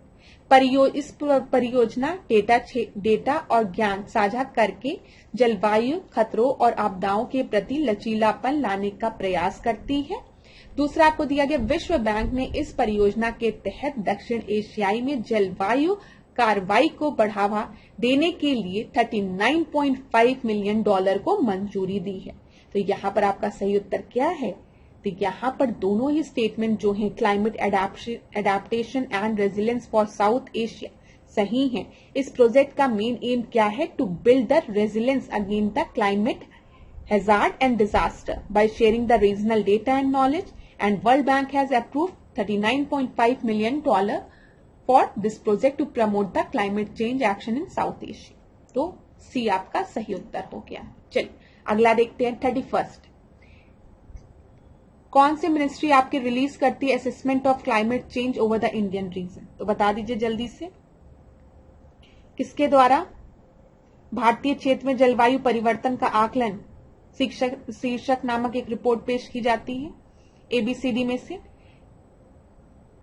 इस परियोजना डेटा और ज्ञान साझा करके जलवायु खतरों और आपदाओं के प्रति लचीलापन लाने का प्रयास करती है। दूसरा आपको दिया गया विश्व बैंक ने इस परियोजना के तहत दक्षिण एशियाई में जलवायु कार्रवाई को बढ़ावा देने के लिए $39.5 मिलियन को मंजूरी दी है। तो यहाँ पर आपका सही उत्तर क्या है? तो यहाँ पर दोनों ही स्टेटमेंट जो हैं climate adaptation and resilience for South Asia सही हैं। इस प्रोजेक्ट का मेन एम क्या है? To build the resilience against the climate hazard and disaster by sharing the regional data and knowledge, and World Bank has approved $39.5 million for this project to promote the climate change action in South Asia. तो सी आपका सही उत्तर हो गया। चलिए अगला देखते हैं 31। कौन सी मिनिस्ट्री आपकी रिलीज करती है assessment of climate change over the Indian reason? तो बता दीजिए जल्दी से, किसके द्वारा? भारतीय क्षेत्र में जलवायु परिवर्तन का आकलन शीर्षक नामक एक रिपोर्ट पेश की जाती है एबीसीडी में से।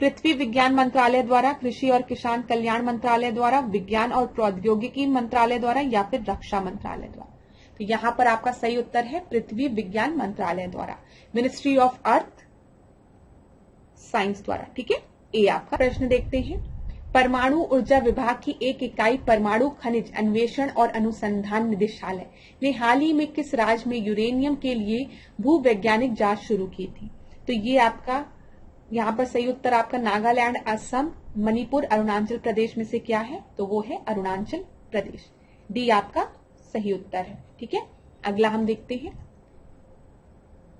पृथ्वी विज्ञान मंत्रालय द्वारा, कृषि और किसान कल्याण मंत्रालय द्वारा, विज्ञान और प्रौद्योगिकी मंत्रालय द्वारा या फिर रक्षा मंत्रालय द्वारा? तो यहाँ पर आपका सही उत्तर है पृथ्वी विज्ञान मंत्रालय द्वारा, मिनिस्ट्री ऑफ अर्थ साइंस द्वारा, ठीक है। ए आपका प्रश्न देखते हैं। परमाणु ऊर्जा विभाग की एक इकाई परमाणु खनिज अन्वेषण और अनुसंधान निदेशालय ने हाल ही में किस राज्य में यूरेनियम के लिए भूवैज्ञानिक जांच शुरू की थी? तो ये आपका यहाँ पर सही उत्तर आपका नागालैंड, असम, मणिपुर, अरुणाचल प्रदेश में से क्या है? तो वो है अरुणाचल प्रदेश। डी आपका सही उत्तर है, ठीक है। अगला हम देखते हैं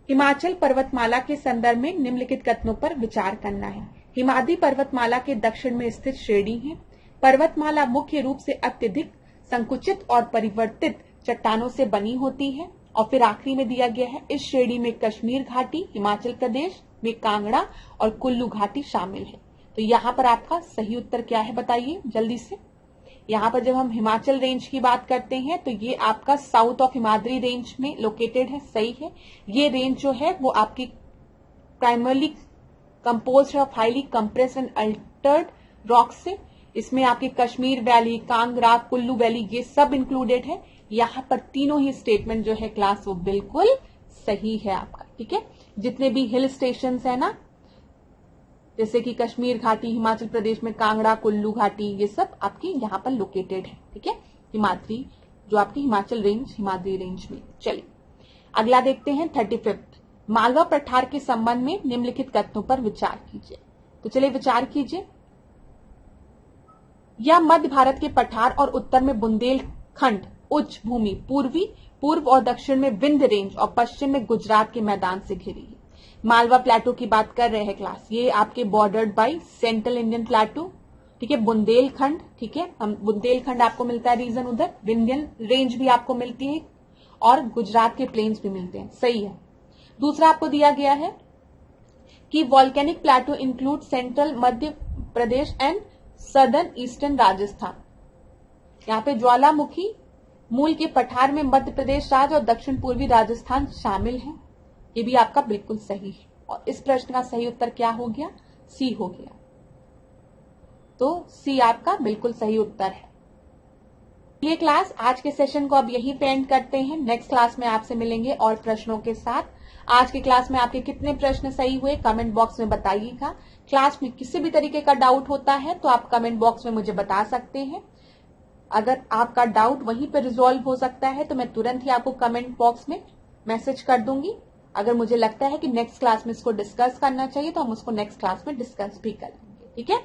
हिमाचल पर्वतमाला के संदर्भ में निम्नलिखित कथनों पर विचार करना है। हिमाद्री पर्वतमाला के दक्षिण में स्थित श्रेणी है। पर्वतमाला मुख्य रूप से अत्यधिक संकुचित और परिवर्तित चट्टानों से बनी होती है। और फिर आखिरी में दिया गया है, इस श्रेणी में कश्मीर घाटी, हिमाचल प्रदेश में कांगड़ा और कुल्लू घाटी शामिल है। तो यहाँ पर आपका सही उत्तर क्या है बताइए जल्दी से। यहाँ पर जब हम हिमाचल रेंज की बात करते हैं तो ये आपका साउथ ऑफ हिमाद्री रेंज में लोकेटेड है, सही है। ये रेंज जो है वो आपकी प्राइमरली कंपोज्ड है of highly compressed and Altered rock से। इसमें आपकी कश्मीर वैली, कांगड़ा, कुल्लू वैली ये सब इंक्लूडेड है। यहाँ पर तीनों ही स्टेटमेंट जो है क्लास वो बिल्कुल सही है आपका, ठीक है। जितने भी हिल स्टेशन है ना, जैसे कि कश्मीर घाटी, हिमाचल प्रदेश में कांगड़ा, कुल्लू घाटी, ये सब आपकी यहाँ पर लोकेटेड है, ठीक है। हिमाद्री जो आपकी हिमाचल रेंज, हिमाद्री रेंज में। चलिए अगला देखते हैं 35th। मालवा पठार के संबंध में निम्नलिखित कथनों पर विचार कीजिए। तो चलिए विचार कीजिए। यह मध्य भारत के पठार और उत्तर में बुंदेलखंड उच्च भूमि, पूर्व और दक्षिण में विंध्य रेंज और पश्चिम में गुजरात के मैदान से घिरी है। मालवा प्लेटो की बात कर रहे हैं क्लास, ये आपके बॉर्डर्ड बाय सेंट्रल इंडियन प्लेटो, ठीक है। बुंदेलखंड, ठीक है, हम बुंदेलखंड आपको मिलता है रीजन उधर, विंध्यन रेंज भी आपको मिलती है और गुजरात के प्लेन्स भी मिलते हैं, सही है। दूसरा आपको दिया गया है कि volcanic plateau include central Madhya Pradesh and southern eastern Rajasthan. यहाँ पे ज्वालामुखी मूल के पठार में मध्य प्रदेश राज्य और दक्षिण पूर्वी राजस्थान शामिल है। ये भी आपका बिल्कुल सही है। और इस प्रश्न का सही उत्तर क्या हो गया, सी हो गया। तो सी आपका बिल्कुल सही उत्तर है। ये क्लास आज के सेशन को अब यहीं पे एंड करते हैं। नेक्स्ट क्लास में आपसे मिलेंगे और प्रश्नों के साथ। आज की क्लास में आपके कितने प्रश्न सही हुए कमेंट बॉक्स में बताइएगा। क्लास में किसी भी तरीके का डाउट होता है तो आप कमेंट बॉक्स में मुझे बता सकते हैं। अगर आपका डाउट वहीं पर रिजॉल्व हो सकता है तो मैं तुरंत ही आपको कमेंट बॉक्स में मैसेज कर दूंगी। अगर मुझे लगता है कि नेक्स्ट क्लास में इसको डिस्कस करना चाहिए तो हम उसको नेक्स्ट क्लास में डिस्कस भी कर लेंगे, ठीक है।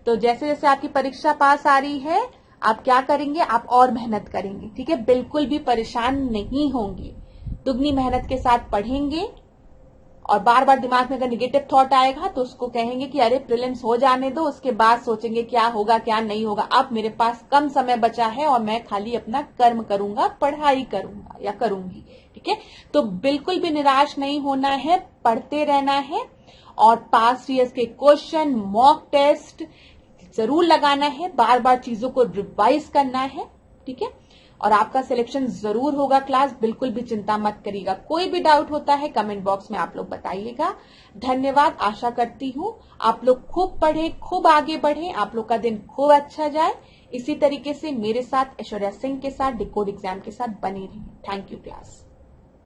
तो जैसे जैसे आपकी परीक्षा पास आ रही है आप क्या करेंगे, आप और मेहनत करेंगे, ठीक है। बिल्कुल भी परेशान नहीं होंगे, दुगनी मेहनत के साथ पढ़ेंगे। और बार बार दिमाग में अगर निगेटिव थॉट आएगा तो उसको कहेंगे कि अरे प्रीलिम्स हो जाने दो, उसके बाद सोचेंगे क्या होगा क्या नहीं होगा। अब मेरे पास कम समय बचा है और मैं खाली अपना कर्म करूंगा, पढ़ाई करूंगा या करूंगी, ठीक है। तो बिल्कुल भी निराश नहीं होना है, पढ़ते रहना है और पास्ट ईयर्स के क्वेश्चन, मॉक टेस्ट जरूर लगाना है, बार बार चीजों को रिवाइज करना है, ठीक है। और आपका सिलेक्शन जरूर होगा क्लास, बिल्कुल भी चिंता मत करिएगा। कोई भी डाउट होता है कमेंट बॉक्स में आप लोग बताइएगा। धन्यवाद। आशा करती हूँ आप लोग खूब पढ़े, खूब आगे बढ़े, आप लोग का दिन खूब अच्छा जाए। इसी तरीके से मेरे साथ ऐश्वर्या सिंह के साथ डिकोड एग्जाम के साथ बने रहिए। Thank you class.